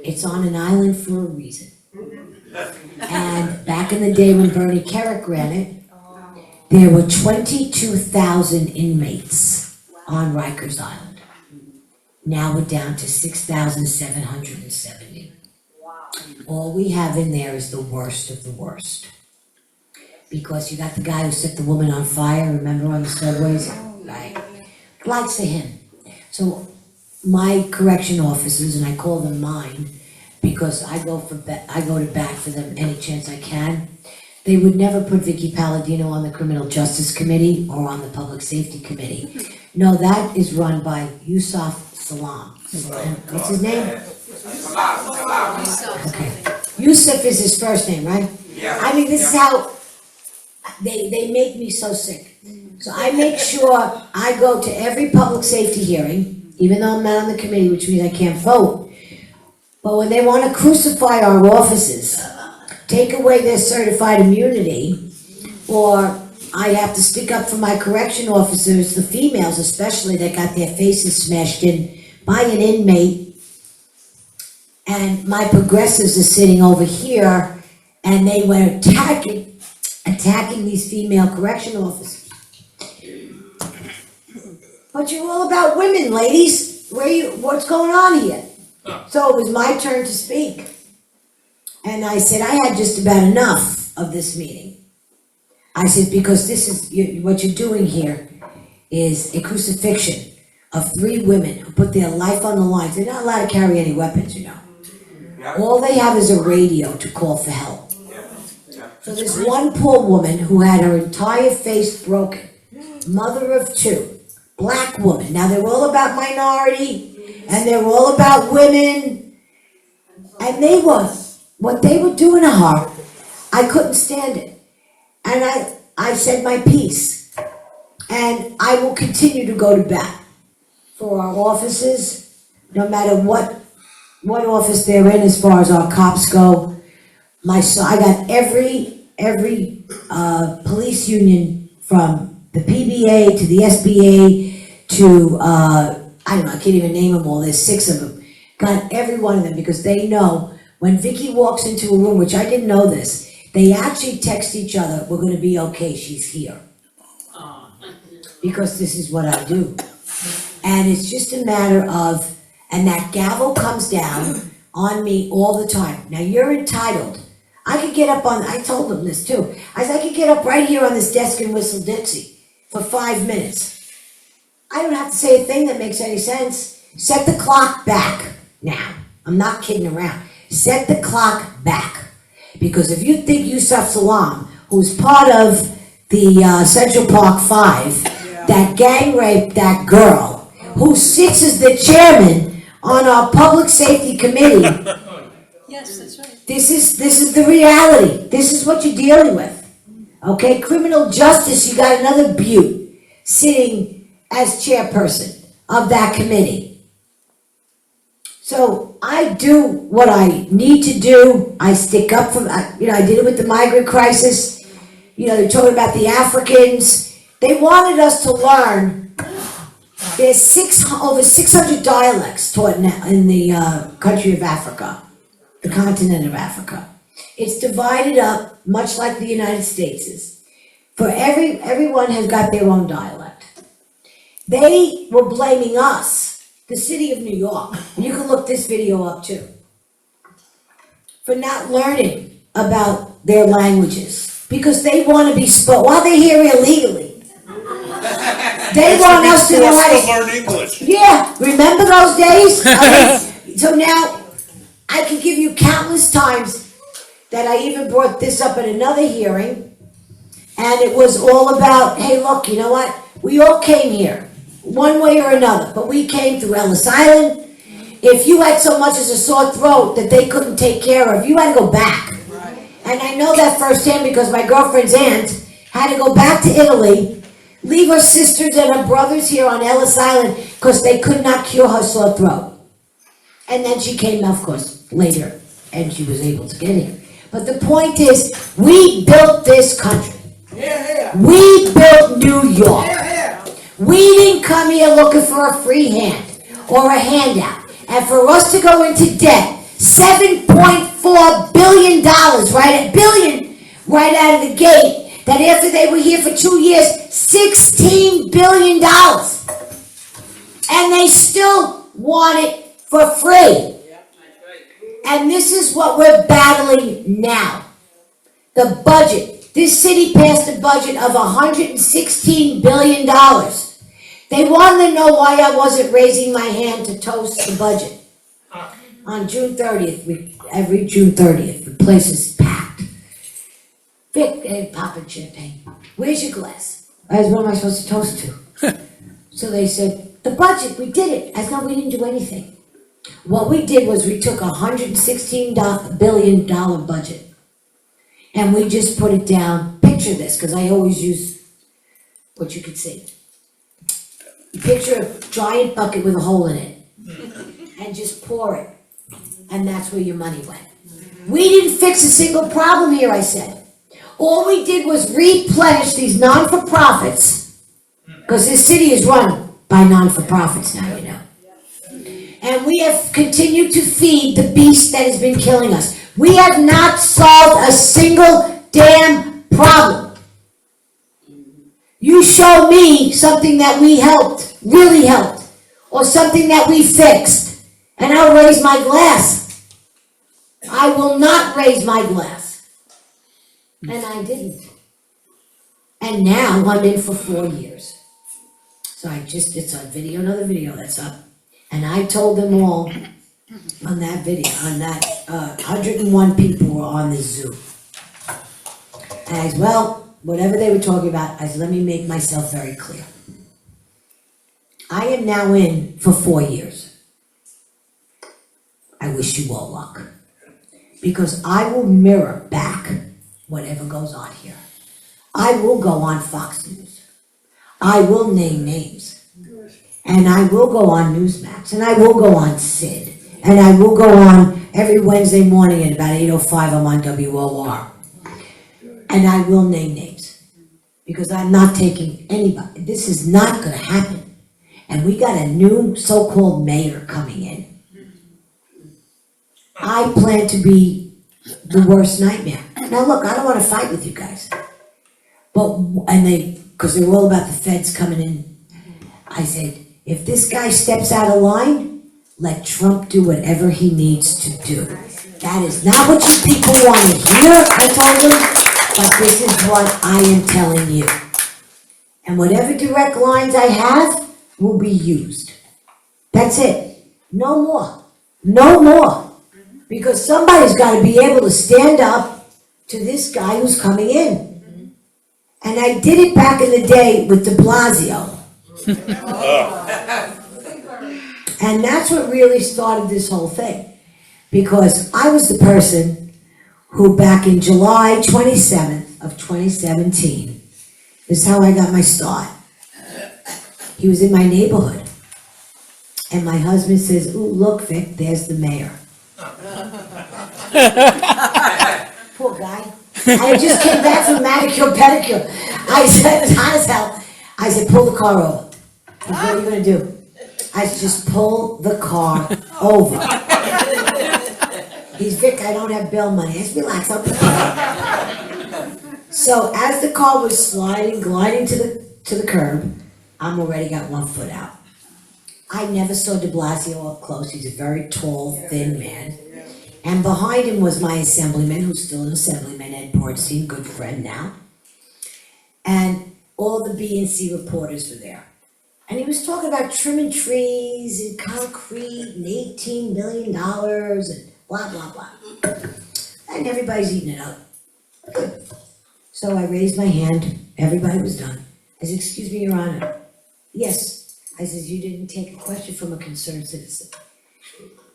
S1: It's on an island for a reason. And back in the day when Bernie Kerik ran it, there were 22,000 inmates on Rikers Island. Now we're down to 6,770. All we have in there is the worst of the worst. Because you got the guy who set the woman on fire, remember, on the subways? Right. Likes to him. So my correction officers, and I call them mine, because I go to bat for them any chance I can. They would never put Vickie Paladino on the Criminal Justice Committee or on the Public Safety Committee. No, that is run by Yusuf Salam. And what's his name? Okay. Yusuf is his first name, right? Yeah. I mean, this is how they make me so sick. So I make sure I go to every public safety hearing, even though I'm not on the committee, which means I can't vote. But when they want to crucify our officers, take away their certified immunity, or I have to stick up for my correction officers, the females especially, that got their faces smashed in by an inmate, and my progressives are sitting over here, and they were attacking these female correction officers. But you're all about women, ladies. What's going on here? So it was my turn to speak. And I said, I had just about enough of this meeting. I said, because what you're doing here is a crucifixion of 3 women who put their life on the line. They're not allowed to carry any weapons, All they have is a radio to call for help. So this one poor woman who had her entire face broken, mother of 2, black woman. Now they're all about minority, and they're all about women, and what they were doing to her, I couldn't stand it. And I said my piece, and I will continue to go to bat for our officers, no matter what office they're in as far as our cops go. I got every police union, from the PBA to the SBA to, I don't know, I can't even name them all, there's 6 of them. Got every one of them, because they know when Vickie walks into a room, which I didn't know this, they actually text each other, we're gonna be okay, she's here. Because this is what I do. And it's just a matter of, and that gavel comes down on me all the time. Now you're entitled. I could get up I told them this too. I said I could get up right here on this desk and whistle Dixie for 5 minutes. I don't have to say a thing that makes any sense. Set the clock back now. I'm not kidding around. Set the clock back. Because if you think Yusuf Salam, who's part of the Central Park 5, that gang raped that girl, who sits as the chairman on our Public Safety Committee.
S2: Yes, that's right.
S1: This is the reality. This is what you're dealing with. Okay, criminal justice, you got another beaut sitting as chairperson of that committee. So I do what I need to do. I stick up for, I did it with the migrant crisis. They're talking about the Africans. They wanted us to learn. There's over 600 dialects taught in the country of Africa, the continent of Africa. It's divided up, much like the United States is. For everyone has got their own dialect. They were blaming us, the city of New York, and you can look this video up too, for not learning about their languages, because they want to be while they're here illegally. They want us to know how to
S4: learn English.
S1: Yeah, remember those days? So now, I can give you countless times that I even brought this up at another hearing, and it was all about, hey, look, you know what? We all came here, one way or another, but we came through Ellis Island. If you had so much as a sore throat that they couldn't take care of, you had to go back. And I know that firsthand because my girlfriend's aunt had to go back to Italy, leave her sisters and her brothers here on Ellis Island because they could not cure her sore throat. And then she came, of course, later, and she was able to get here. But the point is, we built this country. We built New York. We didn't come here looking for a free hand or a handout. And for us to go into debt, $7.4 billion, right out of the gate, that after they were here for 2 years, $16 billion. And they still want it for free. And this is what we're battling now. The budget. This city passed a budget of $116 billion. They wanted to know why I wasn't raising my hand to toast the budget. On June 30th, every June 30th, the place is packed. Vic, hey, popping champagne. Where's your glass? I said, what am I supposed to toast to? So they said, the budget, we did it. I thought we didn't do anything. What we did was we took a $116 billion budget and we just put it down. Picture this, because I always use what you can see. Picture a giant bucket with a hole in it and just pour it. And that's where your money went. We didn't fix a single problem here, I said. All we did was replenish these non-for-profits, because this city is run by non-for-profits now, you know. And we have continued to feed the beast that has been killing us. We have not solved a single damn problem. You show me something that we helped, really helped, or something that we fixed, and I'll raise my glass. I will not raise my glass. And I didn't. And now I'm in for 4 years. So it's a video, another video that's up. And I told them all on that video, on that 101 people were on the Zoom. And I said, well, whatever they were talking about, I said, let me make myself very clear. I am now in for 4 years. I wish you all luck. Because I will mirror back whatever goes on here. I will go on Fox News. I will name names. And I will go on Newsmax. And I will go on Sid. And I will go on every Wednesday morning at about 8:05 I'm on WOR. And I will name names. Because I'm not taking anybody. This is not going to happen. And we got a new so-called mayor coming in. I plan to be the worst nightmare. Now look, I don't want to fight with you guys. Because they were all about the feds coming in. I said, if this guy steps out of line, let Trump do whatever he needs to do. That is not what you people want to hear, I told them, but this is what I am telling you. And whatever direct lines I have will be used. That's it. No more. No more. Because somebody's got to be able to stand up to this guy who's coming in. And I did it back in the day with de Blasio. And that's what really started this whole thing. Because I was the person who back in July 27th of 2017, this is how I got my start. He was in my neighborhood. And my husband says, ooh, look, Vic, there's the mayor. Poor guy. I just came back from manicure pedicure. I said, it was hot as hell. I said, pull the car over. He said, what are you gonna do? I said, just pull the car over. He's, Vic, I don't have bail money. I said, relax, I'll put it over. So as the car was gliding to the curb, I'm already got one foot out. I never saw de Blasio up close. He's a very tall, thin man. And behind him was my assemblyman, who's still an assemblyman, Ed Bornstein, good friend now. And all the B and C reporters were there. And he was talking about trimming trees and concrete and $18 million and blah, blah, blah. And everybody's eating it up. Good. So I raised my hand. Everybody was done. I said, excuse me, Your Honor. Yes. I said, you didn't take a question from a concerned citizen.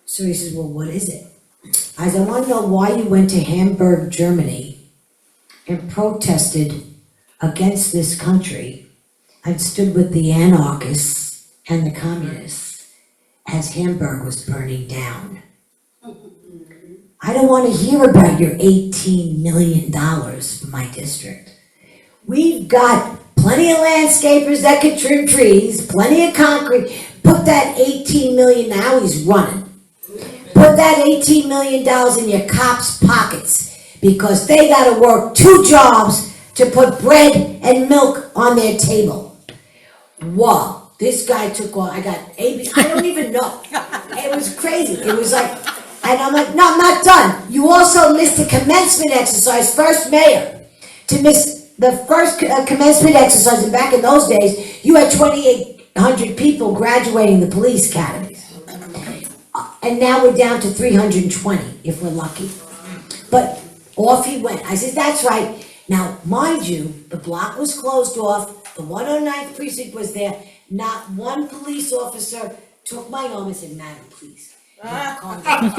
S1: So he says, well, what is it? I said, I want to know why you went to Hamburg, Germany and protested against this country and stood with the anarchists and the communists as Hamburg was burning down. I don't want to hear about your $18 million for my district. We've got plenty of landscapers that could trim trees, plenty of concrete. Put that $18 million, now he's running. Put that $18 million in your cops' pockets because they gotta work 2 jobs to put bread and milk on their table. Whoa, this guy took all, I got I don't even know. It was crazy. It was like, and I'm like, no, I'm not done. You also missed the commencement exercise, first mayor, to miss the first commencement exercise, and back in those days, you had 2,800 people graduating the police academies. And now we're down to 320, if we're lucky. But off he went. I said, that's right. Now, mind you, the block was closed off, the 109th precinct was there, not one police officer took my arm and said, madam, please, calm down.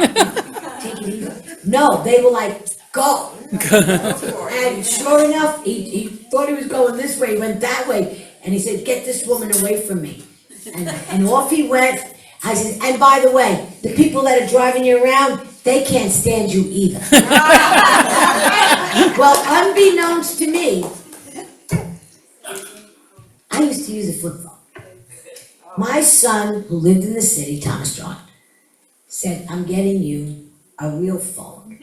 S1: Take it easy. No, they were like, go. And sure enough, he thought he was going this way, he went that way, and he said, get this woman away from me. And off he went. I said, and by the way, the people that are driving you around, they can't stand you either. Well, unbeknownst to me, I used to use a flip phone. My son, who lived in the city, Thomas John, said, I'm getting you a real phone.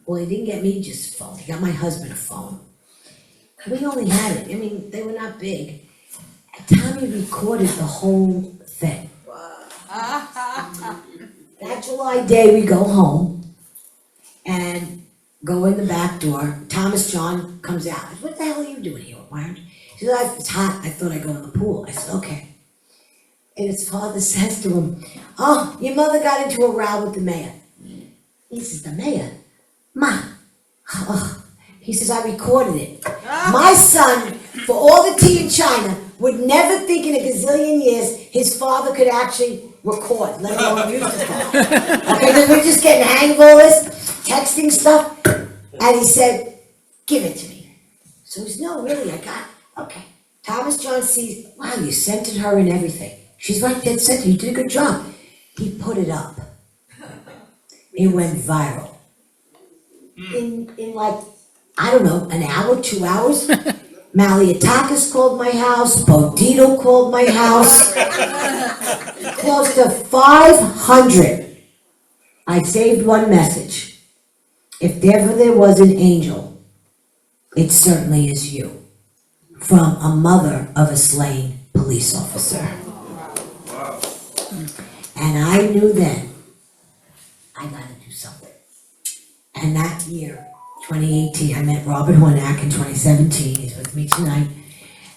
S1: Well, he didn't get me just a phone, he got my husband a phone. We only had it, I mean, they were not big. And Tommy recorded the whole thing. That July day, we go home and go in the back door. Thomas John comes out. I said, what the hell are you doing here? Why aren't you? He said, it's hot. I thought I'd go in the pool. I said, okay. And his father says to him, oh, your mother got into a row with the mayor. He says, the mayor? Ma. Oh. He says, I recorded it. My son, for all the tea in China, would never think in a gazillion years his father could actually record, let alone use the phone. Okay, then we're just getting the hang of all this, texting stuff. And he said, give it to me. So he said, no, really, I got it. Okay. Thomas John sees, wow, you sent it her and everything. She's right, dead center, you did a good job. He put it up. It went viral. In like, I don't know, an hour, 2 hours. Maliatakis called my house, Bodito called my house. Close to 500. I saved one message. If ever there was an angel, it certainly is you. From a mother of a slain police officer. And I knew then, I gotta do something. And that year, 2018, I met Robert Hornack in 2017, he's with me tonight.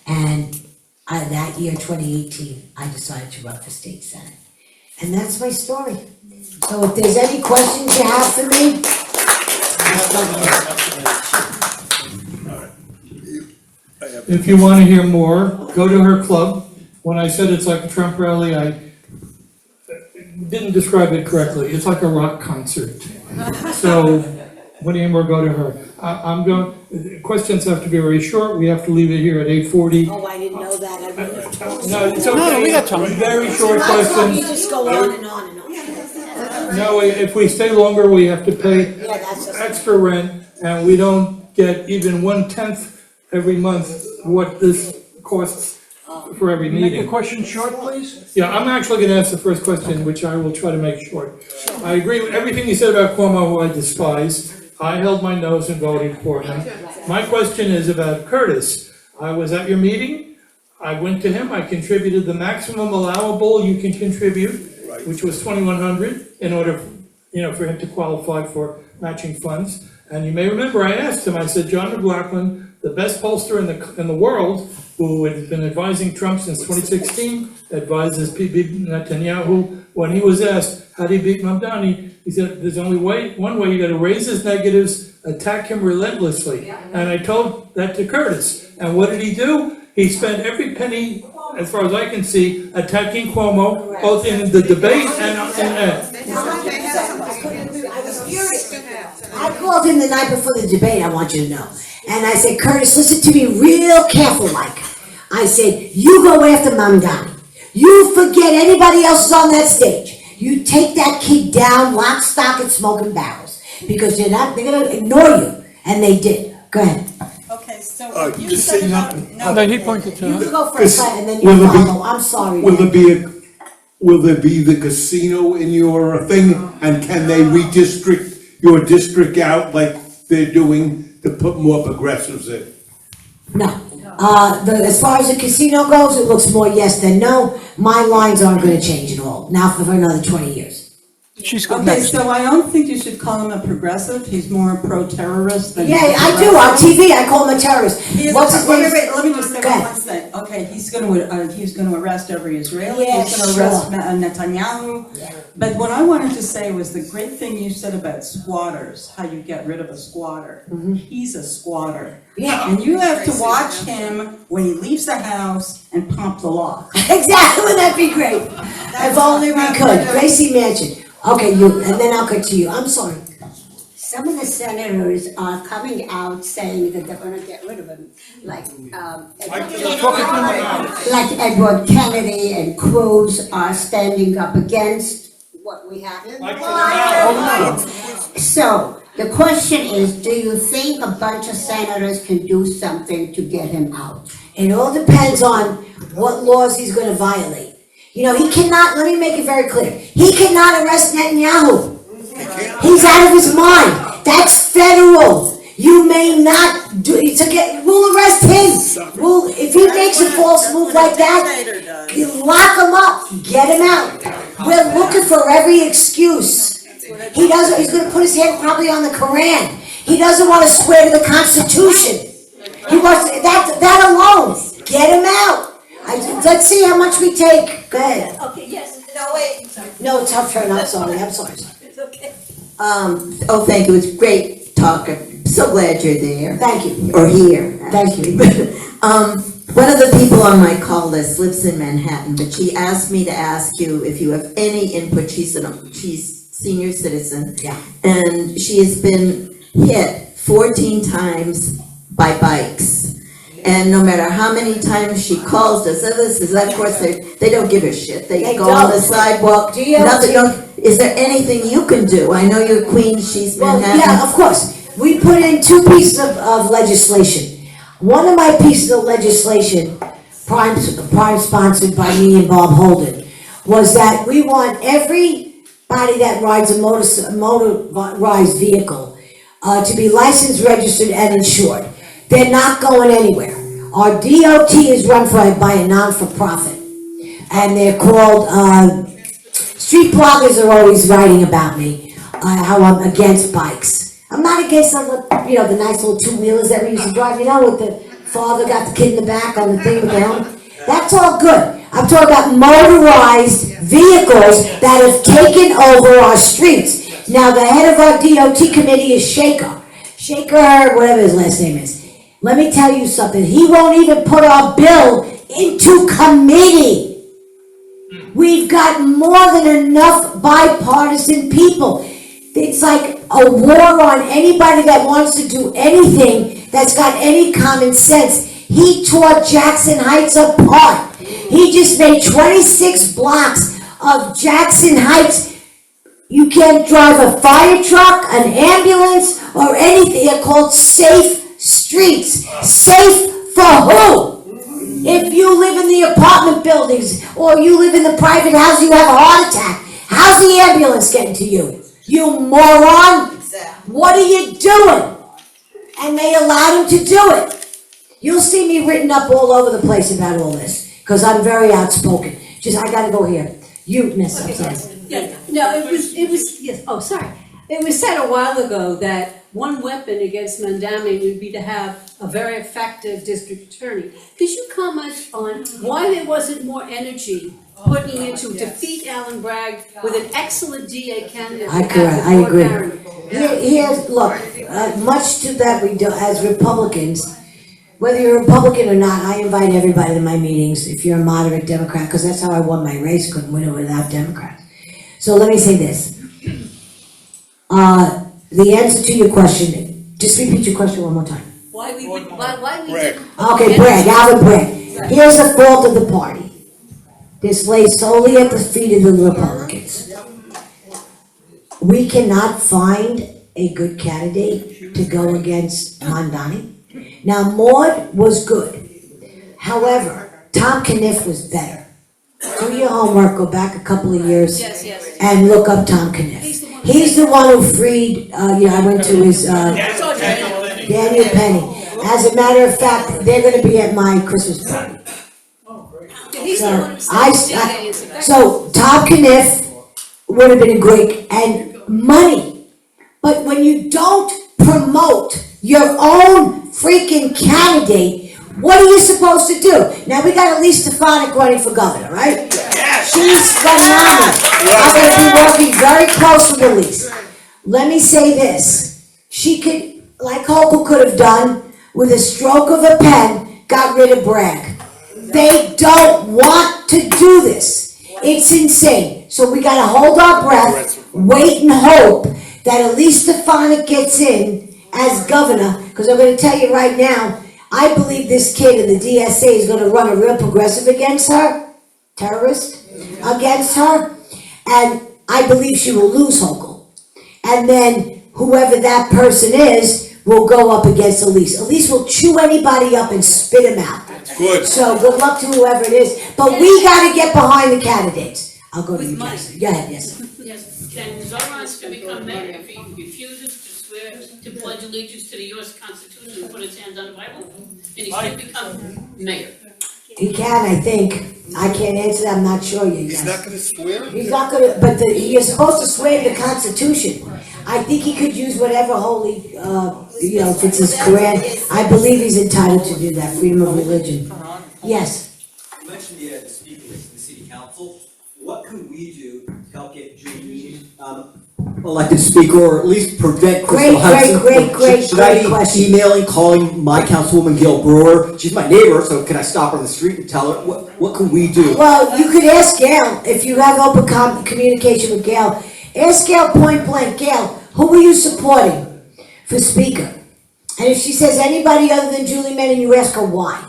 S1: And that year, 2018, I decided to run for state senate. And that's my story. So if there's any questions you have for me,
S6: If you want to hear more, go to her club. When I said it's like a Trump rally, I didn't describe it correctly. It's like a rock concert. So, when you more, go to her. Questions have to be very short. We have to leave it here at 8:40.
S1: oh, I didn't know that, I really
S6: No, it's okay.
S5: No, we got time.
S6: Very short
S1: I thought you
S6: questions.
S1: just go on and on and on.
S6: No, if we stay longer, we have to pay
S1: Yeah, that's just.
S6: extra rent, and we don't get even 1/10 every month what this costs for every
S5: Make your
S6: meeting.
S5: question short, please.
S6: Yeah, I'm actually gonna ask the first question, which I will try to make short. I agree with everything you said about Cuomo, who I despise. I held my nose and voted for him. My question is about Curtis. I was at your meeting, I went to him, I contributed the maximum allowable you can contribute, which was 2,100, in order, for him to qualify for matching funds. And you may remember, I asked him, I said, John McLaughlin, the best pollster in the world, who has been advising Trump since 2016, advises Netanyahu. When he was asked, how do you beat Mamdani? He said, there's only one way, you gotta raise his negatives, attack him relentlessly. And I told that to Curtis. And what did he do? He spent every penny, as far as I can see, attacking Cuomo, both in the debate and
S1: I was furious. I called him the night before the debate, I want you to know. And I said, Curtis, listen to me real careful, like. I said, you go after Mamdani. You forget anybody else is on that stage. You take that kid down, lock, stock, and smoking barrels. Because they're gonna ignore you. And they did. Go ahead.
S7: Okay, so you
S4: just
S7: said
S4: say
S7: about,
S4: nothing.
S7: no,
S5: He pointed to
S1: You
S5: her.
S1: can go first, and then you
S8: Will there be-
S1: follow. I'm sorry.
S8: Will
S1: man.
S8: there be the casino in your thing, and can they redistrict your district out like they're doing to put more progressives in?
S1: No. As far as the casino goes, it looks more yes than no. My lines aren't gonna change at all, now for another 20 years.
S5: She's got
S7: okay,
S5: next.
S7: so I don't think you should call him a progressive, he's more pro-terrorist than.
S1: Yeah, I do, on TV, I call him a terrorist.
S7: He is-
S1: What's his
S7: wait,
S1: name?
S7: wait, let me just say
S1: Go
S7: one
S1: ahead.
S7: last thing. Okay, he's gonna arrest every Israeli,
S1: Yeah,
S7: he's gonna
S1: sure.
S7: arrest Netanyahu. But what I wanted to say was the great thing you said about squatters, how you get rid of a squatter. He's a squatter.
S1: Yeah,
S7: And you have to watch him when he leaves the house and pump the lock.
S1: exactly, wouldn't that be great? If only we could, Gracie Mansion. Okay, you, and then I'll cut to you, I'm sorry.
S9: Some of the senators are coming out saying that they're gonna get rid of him, like Edward Kennedy and Cruz are standing up against what we have. So, the question is, do you think a bunch of senators can do something to get him out?
S1: It all depends on what laws he's gonna violate. He cannot, let me make it very clear, he cannot arrest Netanyahu. He's out of his mind. That's federal. You may not do, we'll arrest him. If he makes a false move like that, lock him up, get him out. We're looking for every excuse. He's gonna put his hand probably on the Koran. He doesn't wanna swear to the Constitution. He wants, that alone, get him out. Let's see how much we take. Go ahead.
S2: Okay, yes, no, wait,
S1: No, tough turn, I'm sorry.
S2: it's okay.
S10: Thank you, it's great talk, I'm so glad you're there,
S1: Thank you.
S10: or here.
S1: Thank you.
S10: One of the people on my call list lives in Manhattan, but she asked me to ask you if you have any input, she's senior citizen.
S1: Yeah.
S10: And she has been hit 14 times by bikes. And no matter how many times she calls, does this, is that, of course, they don't give a shit. They
S1: They
S10: go on the
S1: don't.
S10: sidewalk, nothing, is there anything you can do? I know you're Queen, she's
S1: Well,
S10: Manhattan.
S1: yeah, of course. We put in 2 pieces of legislation. One of my pieces of legislation, prime sponsored by me and Bob Holden, was that we want everybody that rides a motorized vehicle to be licensed, registered, and insured. They're not going anywhere. Our DOT is run by a non-for-profit, and they're called, street bloggers are always writing about me, how I'm against bikes. I'm not against the nice little 2-wheelers that we used to drive, with the father got the kid in the back on the thing with the helmet. That's all good. I'm talking about motorized vehicles that have taken over our streets. Now, the head of our DOT committee is Shaker, whatever his last name is. Let me tell you something, he won't even put our bill into committee. We've got more than enough bipartisan people. It's like a war on anybody that wants to do anything that's got any common sense. He tore Jackson Heights apart. He just made 26 blocks of Jackson Heights. You can't drive a fire truck, an ambulance, or anything. They're called safe streets. Safe for who? If you live in the apartment buildings or you live in the private house, you have a heart attack. How's the ambulance getting to you? You moron! What are you doing? And they allowed him to do it. You'll see me written up all over the place about all this, because I'm very outspoken. Just, I gotta go here. You, Miss, I'm sorry.
S2: Yeah, no, it was, yes, oh, sorry. It was said a while ago that one weapon against Mandami would be to have a very effective district attorney. Could you comment on why there wasn't more energy putting into defeat Alan Bragg with an excellent DA candidate?
S1: I agree. Here's, look, much to that we do, as Republicans, whether you're a Republican or not, I invite everybody to my meetings, if you're a moderate Democrat, because that's how I won my race, couldn't win it without Democrats. So let me say this. The answer to your question, just repeat your question one more time.
S2: Why we
S4: Bragg.
S1: Okay, Bragg, Alvin Bragg. Here's the fault of the party. This lays solely at the feet of the Republicans. We cannot find a good candidate to go against Mondani. Now, Maud was good. However, Tom Caniff was better. Do your homework, go back a couple of years and look up Tom Caniff. He's the one who freed, I went to his, Daniel Penny. As a matter of fact, they're gonna be at my Christmas party. So Tom Caniff would have been a great, and money. But when you don't promote your own freaking candidate, what are you supposed to do? Now, we got Elise Stefanik running for governor, right? She's phenomenal. I'm gonna be working very close with Elise. Let me say this. She could, like Hochul could have done, with a stroke of a pen, got rid of Bragg. They don't want to do this. It's insane. So we gotta hold our breath, wait and hope that Elise Stefanik gets in as governor, because I'm gonna tell you right now, I believe this kid in the DSA is gonna run a real progressive against her, terrorist, against her, and I believe she will lose Hochul. And then whoever that person is will go up against Elise. Elise will chew anybody up and spit him out.
S4: Good.
S1: So good luck to whoever it is, but we gotta get behind the candidates. I'll go to you, Jason. Go ahead, yes.
S11: Yes, can Zoran still become mayor if he refuses to swear to pledge allegiance to the US Constitution and put his hand on the Bible? Can he still become mayor?
S1: He can, I think. I can't answer that, I'm not sure yet.
S4: He's not gonna swear?
S1: He's not gonna, but you're supposed to swear to the Constitution. I think he could use whatever holy, if it's his Quran. I believe he's entitled to do that, freedom of religion. Yes.
S12: You mentioned the speaker of the city council. What can we do to help get Julie elected speaker, or at least prevent Crystal Hudson?
S1: Great
S12: Should I be
S1: question.
S12: emailing, calling my councilwoman Gail Brewer? She's my neighbor, so can I stop her on the street and tell her, what can we do?
S1: Well, you could ask Gail, if you have open communication with Gail. Ask Gail point blank, Gail, who are you supporting for speaker? And if she says anybody other than Julie Menon, you ask her why.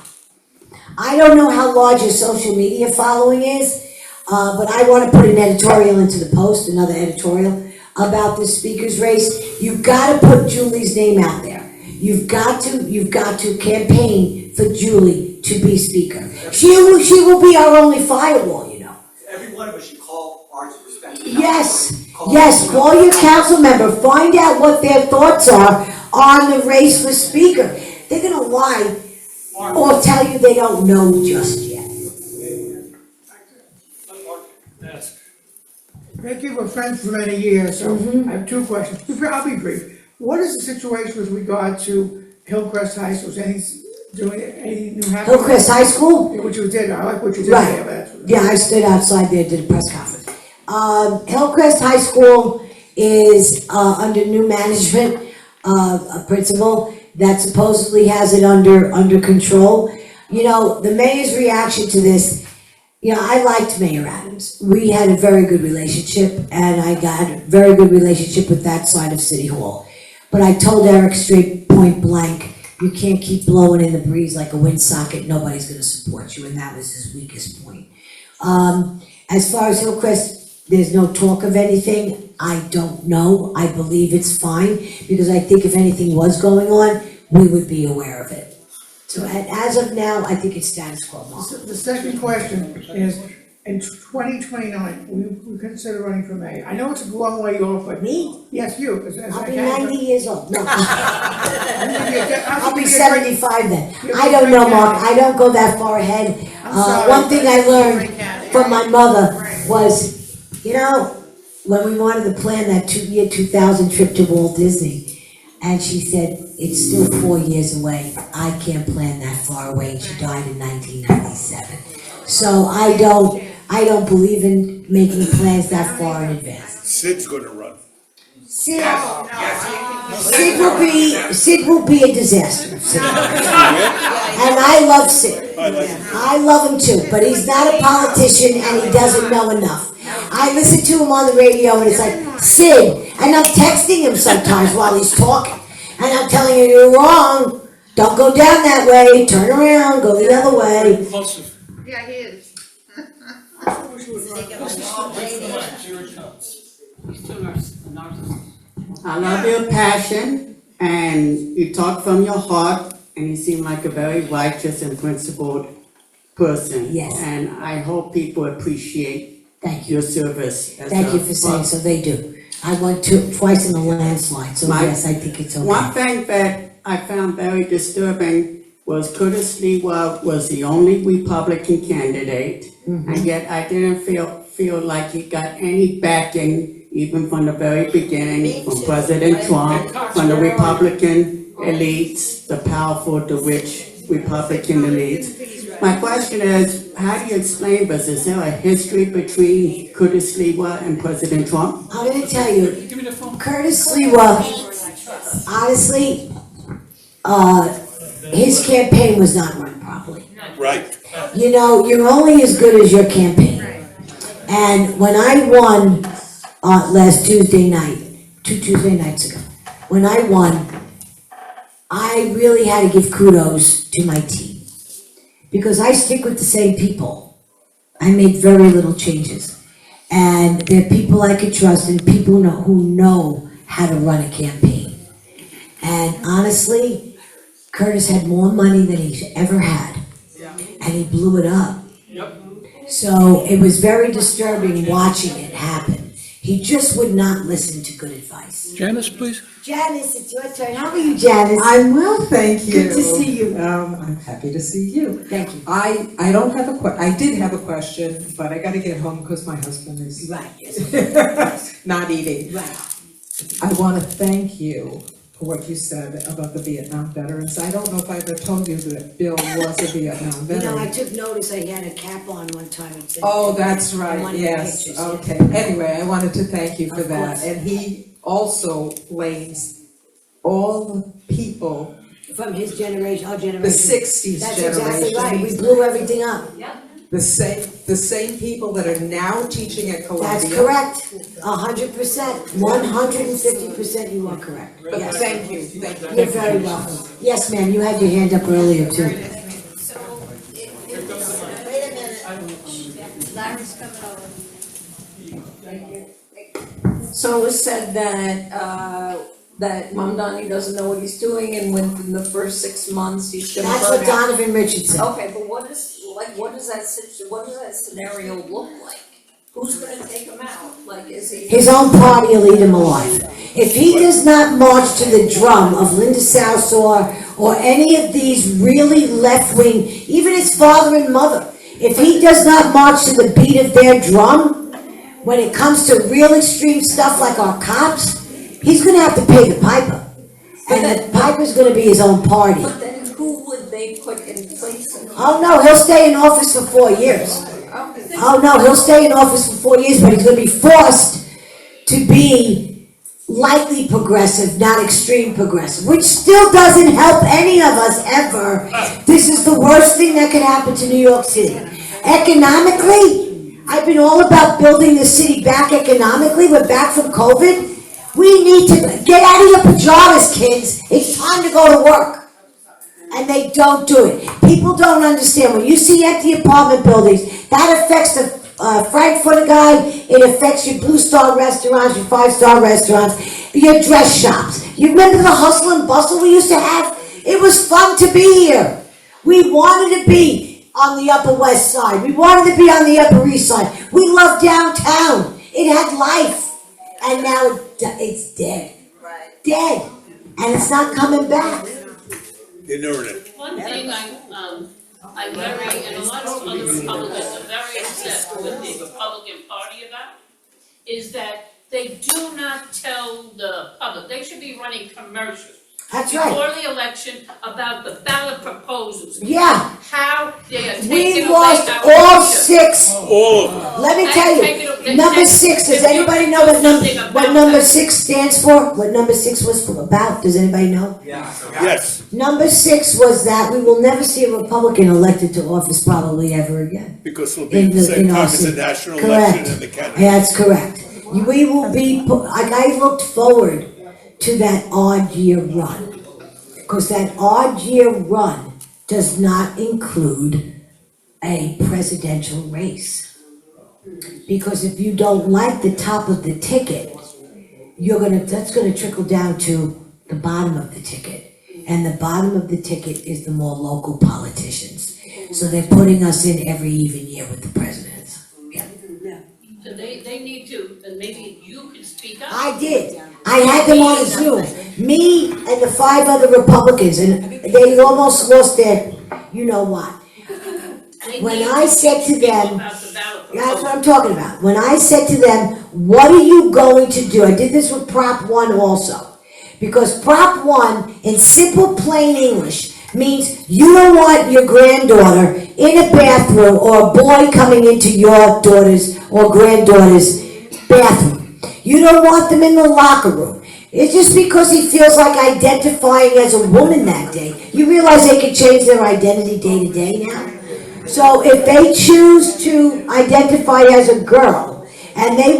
S1: I don't know how large your social media following is, but I want to put an editorial into the Post, another editorial, about this speaker's race. You've got to put Julie's name out there. You've got to campaign for Julie to be speaker. She will be our only firewall, you know.
S12: Every one of us should call our respective.
S1: Yes, call your council member, find out what their thoughts are on the race for speaker. They're gonna lie or tell you they don't know just yet.
S3: Vickie, we're friends for many years, so I have two questions. I'll be brief. What is the situation with regard to Hillcrest High School? Is any new happening?
S1: Hillcrest High School?
S3: What you did, I like what you did
S1: Right.
S3: there.
S1: Yeah, I stood outside there, did a press conference. Hillcrest High School is under new management, a principal that supposedly has it under control. You know, the mayor's reaction to this, I liked Mayor Adams. We had a very good relationship, and I got a very good relationship with that side of City Hall. But I told Eric straight point blank you can't keep blowing in the breeze like a windsocket, nobody's gonna support you, and that was his weakest point. As far as Hillcrest, there's no talk of anything, I don't know, I believe it's fine, because I think if anything was going on, we would be aware of it. So as of now, I think it's status quo, Mark.
S3: The second question is, in 2029, we consider running for mayor. I know it's a long way off, but.
S1: Me?
S3: Yes, you, as
S1: I'll
S3: a
S1: be
S3: candidate.
S1: 90 years old, no. I'll be
S3: You're
S1: 75 then.
S3: You're
S1: I
S3: a
S1: don't
S3: great
S1: know, Mark,
S3: candidate.
S1: I don't go that far ahead.
S3: I'm sorry,
S1: One thing
S3: but
S1: I
S3: you're a
S1: learned
S3: great candidate.
S1: from my mother was, you know, when we wanted to plan that year 2000 trip to Walt Disney, and she said, it's still 4 years away, I can't plan that far away, and she died in 1997. So I don't believe in making plans that far in advance.
S4: Sid's gonna run.
S1: Sid will be a disaster, Sid. And I love Sid.
S4: I like him.
S1: I love him too, but he's not a politician and he doesn't know enough. I listen to him on the radio and it's like, Sid, and I'm texting him sometimes while he's talking. And I'm telling him, you're wrong, don't go down that way, turn around, go the other way.
S5: Yeah, he is.
S11: He's too narcissistic.
S13: I love your passion, and you talk from your heart, and you seem like a very righteous and principled person.
S1: Yes.
S13: And I hope people appreciate
S1: Thank you.
S13: your service. as
S1: Thank
S13: a-
S1: you for saying so, they do. I went twice in a landslide, so yes, I think it's
S13: One
S1: okay.
S13: thing that I found very disturbing was Curtis Lewa was the only Republican candidate, and yet I didn't feel like he got any backing, even from the very beginning, from President Trump, from the Republican elites, the powerful, the rich Republican elites. My question is, how do you explain this? Is there a history between Curtis Lewa and President Trump?
S1: I'm gonna tell you, Curtis Lewa, honestly, his campaign was not run properly.
S4: Right.
S1: You know, you're only as good as your campaign. And when I won, last Tuesday night, 2 Tuesday nights ago, when I won, I really had to give kudos to my team. Because I stick with the same people. I made very little changes. And they're people I could trust and people who know how to run a campaign. And honestly, Curtis had more money than he's ever had. And he blew it up. So it was very disturbing watching it happen. He just would not listen to good advice.
S5: Janice, please.
S1: Janice, it's your turn. How are you, Janice?
S14: I'm well, thank you.
S1: Good to see you.
S14: I'm happy to see you.
S1: Thank you.
S14: I don't have I did have a question, but I gotta get home because my husband is
S1: Right, yes.
S14: not eating.
S1: Right.
S14: I wanna thank you for what you said about the Vietnam veterans. I don't know if I ever told you that Bill was a Vietnam
S1: You know, I
S14: veteran.
S1: took notice I had a cap on one time. It said-
S14: Oh, that's
S1: on
S14: right,
S1: one of the
S14: yes,
S1: pictures, yeah.
S14: okay. Anyway, I wanted to thank you for
S1: Of
S14: that.
S1: course.
S14: And he also blames all the people,
S1: From his generation, our generation.
S14: the 60s
S1: That's
S14: generation.
S1: exactly right. We blew everything up.
S14: The same people that are now teaching at Columbia.
S1: That's correct. 100%. 150% you are correct.
S14: But
S1: Yes.
S14: thank you, thank you.
S1: You're very welcome. Yes, ma'am, you had your hand up earlier too.
S15: So it was said that Mamdani doesn't know what he's doing, and within the first 6 months, he's gonna
S1: That's
S15: burn
S1: what
S15: out.
S1: Donovan Richardson.
S15: Okay, but what does that scenario look like? Who's gonna take him out? Like, is he?
S1: His own party will eat him alive. If he does not march to the drum of Linda Salsor or any of these really left-wing, even his father and mother, if he does not march to the beat of their drum, when it comes to real extreme stuff like our cops, he's gonna have to pay the piper. And the piper's gonna be his own party.
S15: But then who would they put in place?
S1: Oh no, he'll stay in office for 4 years. Oh no, he'll stay in office for 4 years, but he's gonna be forced to be lightly progressive, not extreme progressive, which still doesn't help any of us ever. This is the worst thing that could happen to New York City. Economically, I've been all about building the city back economically. We're back from COVID. We need to get out of your pajamas, kids. It's time to go to work. and they don't do it. People don't understand, when you see empty apartment buildings, that affects the Frankfurter guy, it affects your Blue Star restaurants, your 5-star restaurants, your dress shops. You remember the hustle and bustle we used to have? It was fun to be here. We wanted to be on the Upper West Side. We wanted to be on the Upper East Side. We loved downtown. It had life. And now it's dead. Dead. And it's not coming back.
S8: Inert.
S11: One thing I'm very, and a lot of other Republicans are very upset with the Republican Party about, is that they do not tell the public. They should be running commercials.
S1: That's right.
S11: Before the election about the ballot proposals.
S1: Yeah.
S11: How they are taking
S1: We
S11: away
S1: lost
S11: our
S1: all
S11: future.
S1: 6.
S8: All of them.
S1: Let me tell you, number 6, does anybody know what number 6 stands for? What number 6 was about? Does anybody know?
S8: Yes.
S1: Number 6 was that we will never see a Republican elected to office probably ever again.
S8: Because it'll be the same time as the national election and the candidate.
S1: That's correct. We will be, like, I looked forward to that odd year run. Because that odd year run does not include a presidential race. Because if you don't like the top of the ticket, that's gonna trickle down to the bottom of the ticket. And the bottom of the ticket is the more local politicians. So they're putting us in every even year with the presidents.
S11: So they need to, and maybe you can speak up.
S1: I did. I had them on Zoom. Me and the 5 other Republicans, and they almost lost their, you know what. When I said to them, that's what I'm talking about. When I said to them, what are you going to do? I did this with Prop 1 also. Because Prop 1, in simple plain English, means you don't want your granddaughter in a bathroom or a boy coming into your daughter's or granddaughter's bathroom. You don't want them in the locker room. It's just because he feels like identifying as a woman that day. You realize they can change their identity day to day now? So if they choose to identify as a girl and they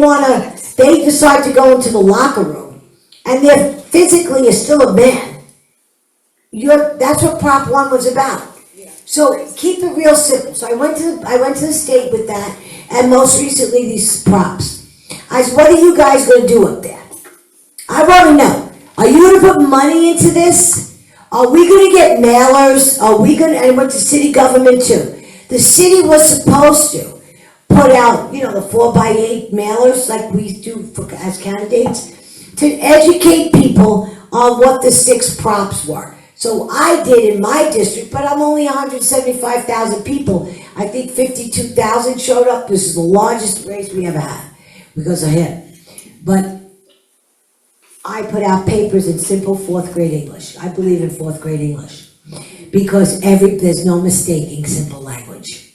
S1: decide to go into the locker room and they're physically still a man, that's what Prop 1 was about. So keep it real simple. So I went to the state with that, and most recently these props. I said, what are you guys going to do up there? I want to know. Are you going to put money into this? Are we going to get mailers? I went to city government too. The city was supposed to put out, the 4x8 mailers like we do as candidates to educate people on what the 6 props were. So I did in my district, but I'm only 175,000 people. I think 52,000 showed up. This is the largest race we ever had because of him. But I put out papers in simple 4th grade English. I believe in 4th grade English because there's no mistaking simple language.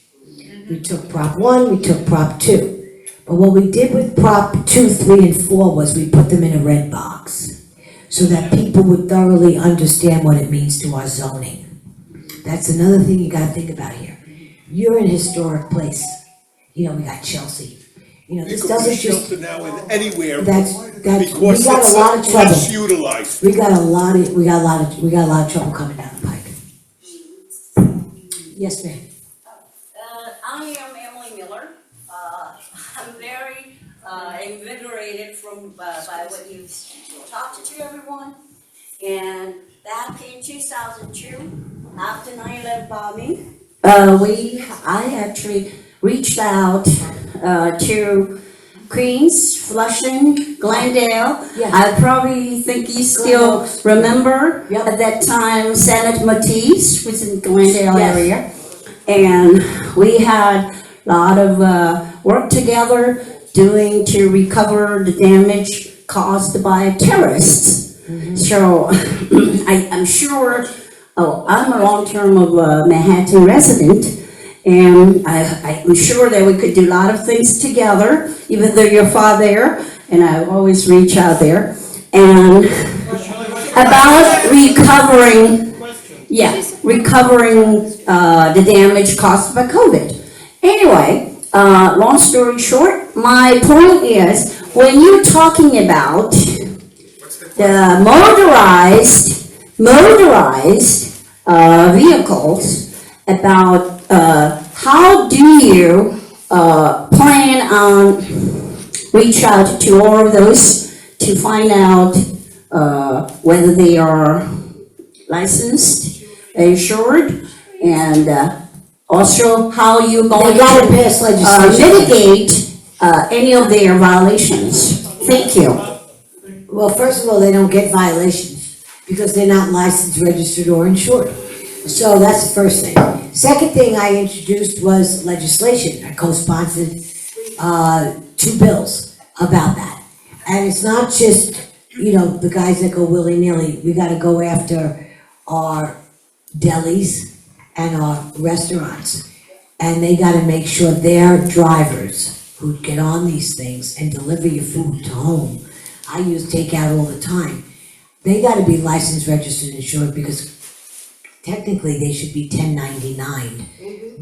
S1: We took Prop 1, we took Prop 2. But what we did with Prop 2, 3, and 4 was we put them in a red box, so that people would thoroughly understand what it means to our zoning. That's another thing you gotta think about here. You're in a historic place. We got Chelsea. This doesn't just.
S8: Shelter now in anywhere.
S1: We got a lot of trouble.
S8: Less utilized.
S1: We got a lot of trouble coming down the pike. Yes, ma'am.
S16: I am Emily Miller. I'm very invigorated by what you've talked to everyone. And back in 2002, after 9/11 bombing, I actually reached out to Queens, Flushing, Glendale. I probably think you still remember at that time Senator Matisse was in Glendale area. And we had a lot of work together to recover the damage caused by terrorists. So I'm sure, I'm a long-term of Manhattan resident, and I'm sure that we could do a lot of things together, even though you're far there, and I always reach out there. And about recovering the damage caused by COVID. Anyway, long story short, my point is, when you're talking about the motorized
S9: vehicles, about how do you plan on reach out to all of those to find out whether they are licensed, insured, and also how you going
S1: They gotta
S9: to
S1: pass legislation.
S9: mitigate any of their violations. Thank you.
S1: Well, first of all, they don't get violations because they're not licensed, registered, or insured. So that's the first thing. Second thing I introduced was legislation. I co-sponsored 2 bills about that. And it's not just, the guys that go willy-nilly. We gotta go after our delis and our restaurants. And they gotta make sure their drivers who get on these things and deliver your food to home, I use takeout all the time, they gotta be licensed, registered, and insured, because technically they should be 1099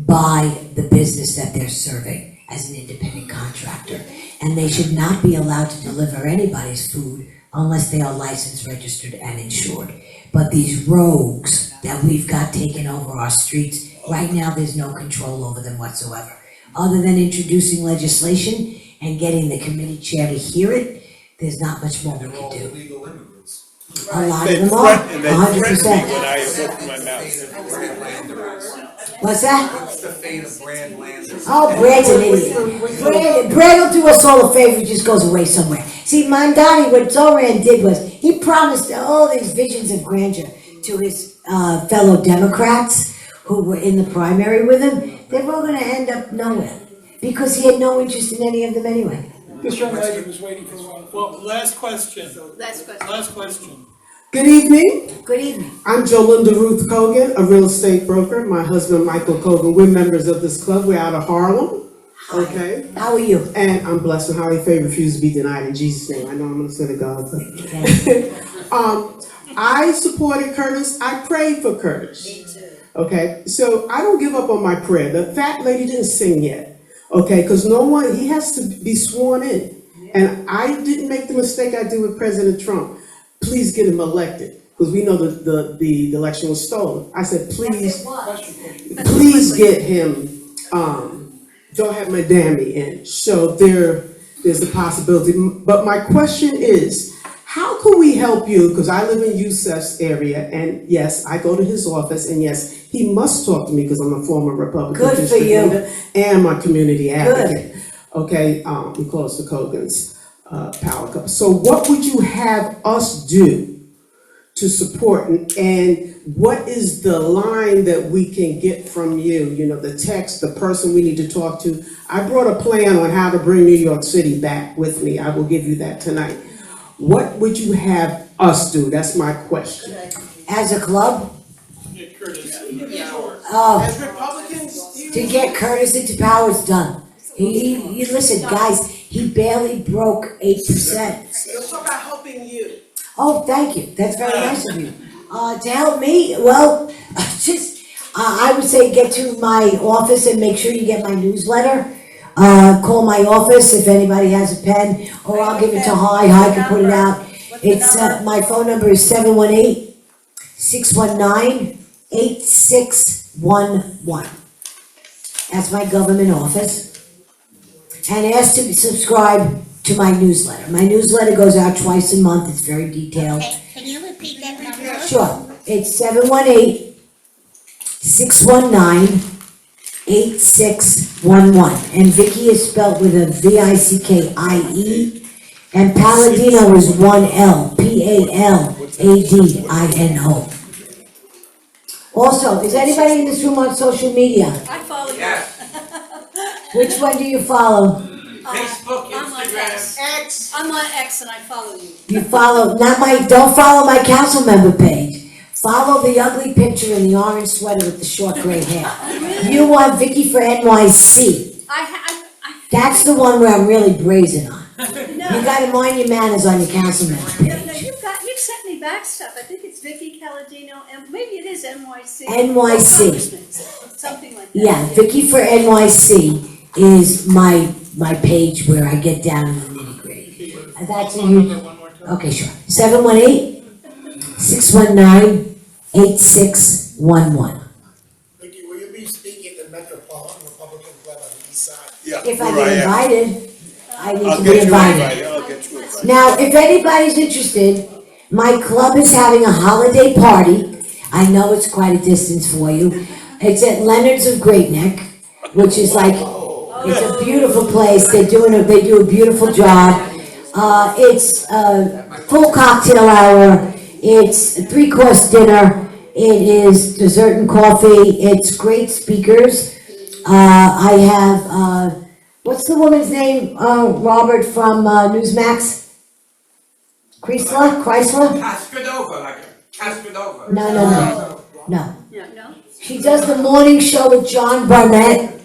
S1: by the business that they're serving as an independent contractor. And they should not be allowed to deliver anybody's food unless they are licensed, registered, and insured. But these rogues that we've got taking over our streets, right now there's no control over them whatsoever. Other than introducing legislation and getting the committee chair to hear it, there's not much more we can do.
S4: Illegal immigrants.
S1: A lot of
S8: They
S1: them are,
S8: threaten, they
S1: 100%.
S8: threaten me when I open my mouth.
S1: What's that?
S4: What's the fate of Brand Landers?
S1: Oh, Brad's an idiot. Brad will do us all a favor, he just goes away somewhere. See, Mondani, what Zoran did was, he promised all these visions of grandeur to his fellow Democrats who were in the primary with him. They were all gonna end up nowhere, because he had no interest in any of them anyway.
S6: This young lady was waiting for a while. Well, last question. Last question.
S17: Good evening.
S1: Good evening.
S17: I'm Jolinda Ruth Cogan, a real estate broker. My husband, Michael Cogan, we're members of this club. We're out of Harlem. Okay.
S1: How are you?
S17: And I'm blessed and highly favored, refuse to be denied in Jesus' name. I know I'm gonna say to God, but I supported Curtis. I prayed for Curtis.
S16: Me too.
S17: Okay, so I don't give up on my prayer. The fat lady didn't sing yet. Okay, because he has to be sworn in. And I didn't make the mistake I did with President Trump. Please get him elected, because we know the election was stolen. I said, please get him, don't have Madame in. So there's a possibility. But my question is, how can we help you? Because I live in Youssef's area, and yes, I go to his office, and yes, he must talk to me because I'm a former Republican
S1: Good for
S17: district
S1: you.
S17: leader and my community advocate.
S1: Good.
S17: Okay, we call us the Cogan's Power Couple. So what would you have us do to support, and what is the line that we can get from you? The text, the person we need to talk to. I brought a plan on how to bring New York City back with me. I will give you that tonight. What would you have us do? That's my question.
S1: As a club?
S17: As Republicans,
S1: To get Curtis into power, it's done. He listen, guys, he barely broke 8%.
S17: Let's talk about helping you.
S1: Oh, thank you, that's very nice of you. To help me, well, I would say get to my office and make sure you get my newsletter. Call my office if anybody has a pen, or I'll give it to Hi can put it out. It's, my phone number is 718-619-8611. That's my government office. And ask to subscribe to my newsletter. My newsletter goes out twice a month, it's very detailed.
S9: Can you repeat that number?
S1: Sure, it's 718-619-8611. And Vickie is spelled with a V-I-C-K-I-E, and Paladino is 1 L, P-A-L-A-D-I-N-O. Also, is anybody in this room on social media?
S16: I follow you.
S1: Which one do you follow?
S4: Facebook,
S16: I'm on
S4: Instagram.
S16: X. I'm on X and I follow you.
S1: You follow, don't follow my council member page. Follow the ugly picture in the orange sweater with the short gray hair. You want Vickie for NYC. That's the one where I'm really brazen on. You gotta mind your manners on your council member page.
S2: No, you've sent me back stuff. I think it's Vickie Paladino, and maybe it is NYC.
S1: NYC.
S2: Something like that.
S1: Yeah, Vickie for NYC is my page where I get down in the nitty gritty. That's okay, sure. 718-619-8611. 1111.
S5: Vickie, will you be speaking at the Metropolitan Republican Club on the east side?
S8: Yeah.
S1: If I
S8: where
S1: get
S8: am.
S1: invited, I need
S8: I'll
S1: to
S8: get
S1: be
S8: you
S1: invited.
S8: invited, I'll get you invited.
S1: Now, if anybody's interested, my club is having a holiday party. I know it's quite a distance for you. It's at Leonard's of Great Neck, which is like, it's a beautiful place. They do a beautiful job. It's a full cocktail hour. It's a 3-course dinner. It is dessert and coffee. It's great speakers. I have, what's the woman's name, Robert, from Newsmax? Chrysler?
S4: Caskadova, like a Caskadova.
S1: No.
S16: No?
S1: She does the morning show with John Barnett.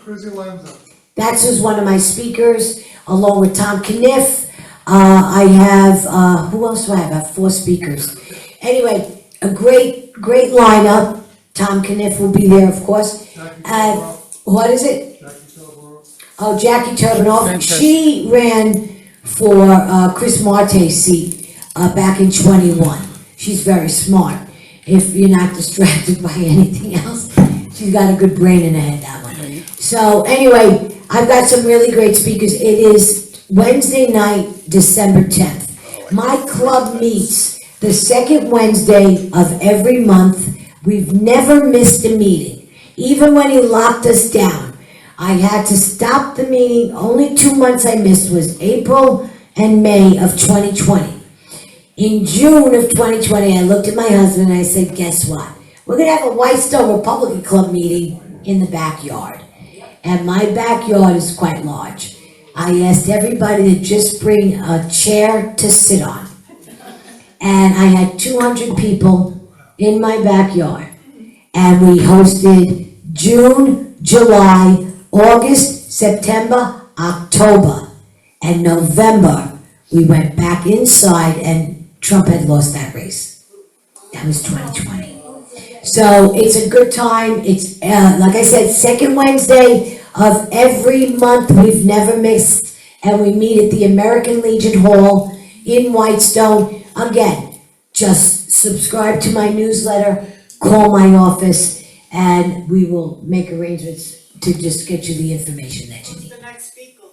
S1: That's who's one of my speakers, along with Tom Kniff. I have, who else do I have? I have 4 speakers. Anyway, a great lineup. Tom Kniff will be there, of course. And what is it? Oh, Jackie Turbanoff. She ran for Chris Marte's seat back in 21. She's very smart. If you're not distracted by anything else, she's got a good brain in her head, that one. So anyway, I've got some really great speakers. It is Wednesday night, December 10th. My club meets the second Wednesday of every month. We've never missed a meeting. Even when he locked us down, I had to stop the meeting. Only 2 months I missed was April and May of 2020. In June of 2020, I looked at my husband and I said, guess what? We're gonna have a Whitestone Republican Club meeting in the backyard. And my backyard is quite large. I asked everybody to just bring a chair to sit on. And I had 200 people in my backyard. And we hosted June, July, August, September, October, and November. We went back inside and Trump had lost that race. That was 2020. So it's a good time. It's, like I said, second Wednesday of every month. We've never missed. And we meet at the American Legion Hall in Whitestone. Again, just subscribe to my newsletter, call my office, and we will make arrangements to just get you the information that you need.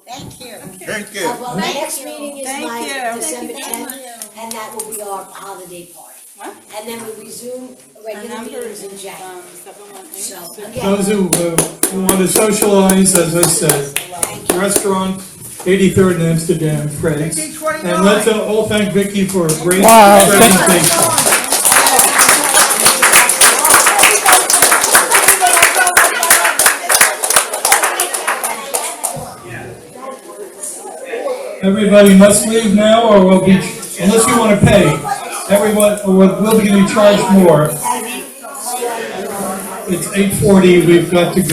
S16: Thank you.
S8: Thank you.
S1: Well, the next meeting is
S16: Thank
S1: my
S16: you.
S1: December
S16: Thank
S1: 10th, and that will be our holiday party. And then we resume regular meetings in January. So, again,
S6: Those who want to socialize, as I said, restaurant, 83rd in Amsterdam, Fred's. And let's all thank Vickie for a great presentation. Everybody must leave now, or we'll be, unless you want to pay, everyone, or we'll be getting charged more. It's 8:40, we've got to go.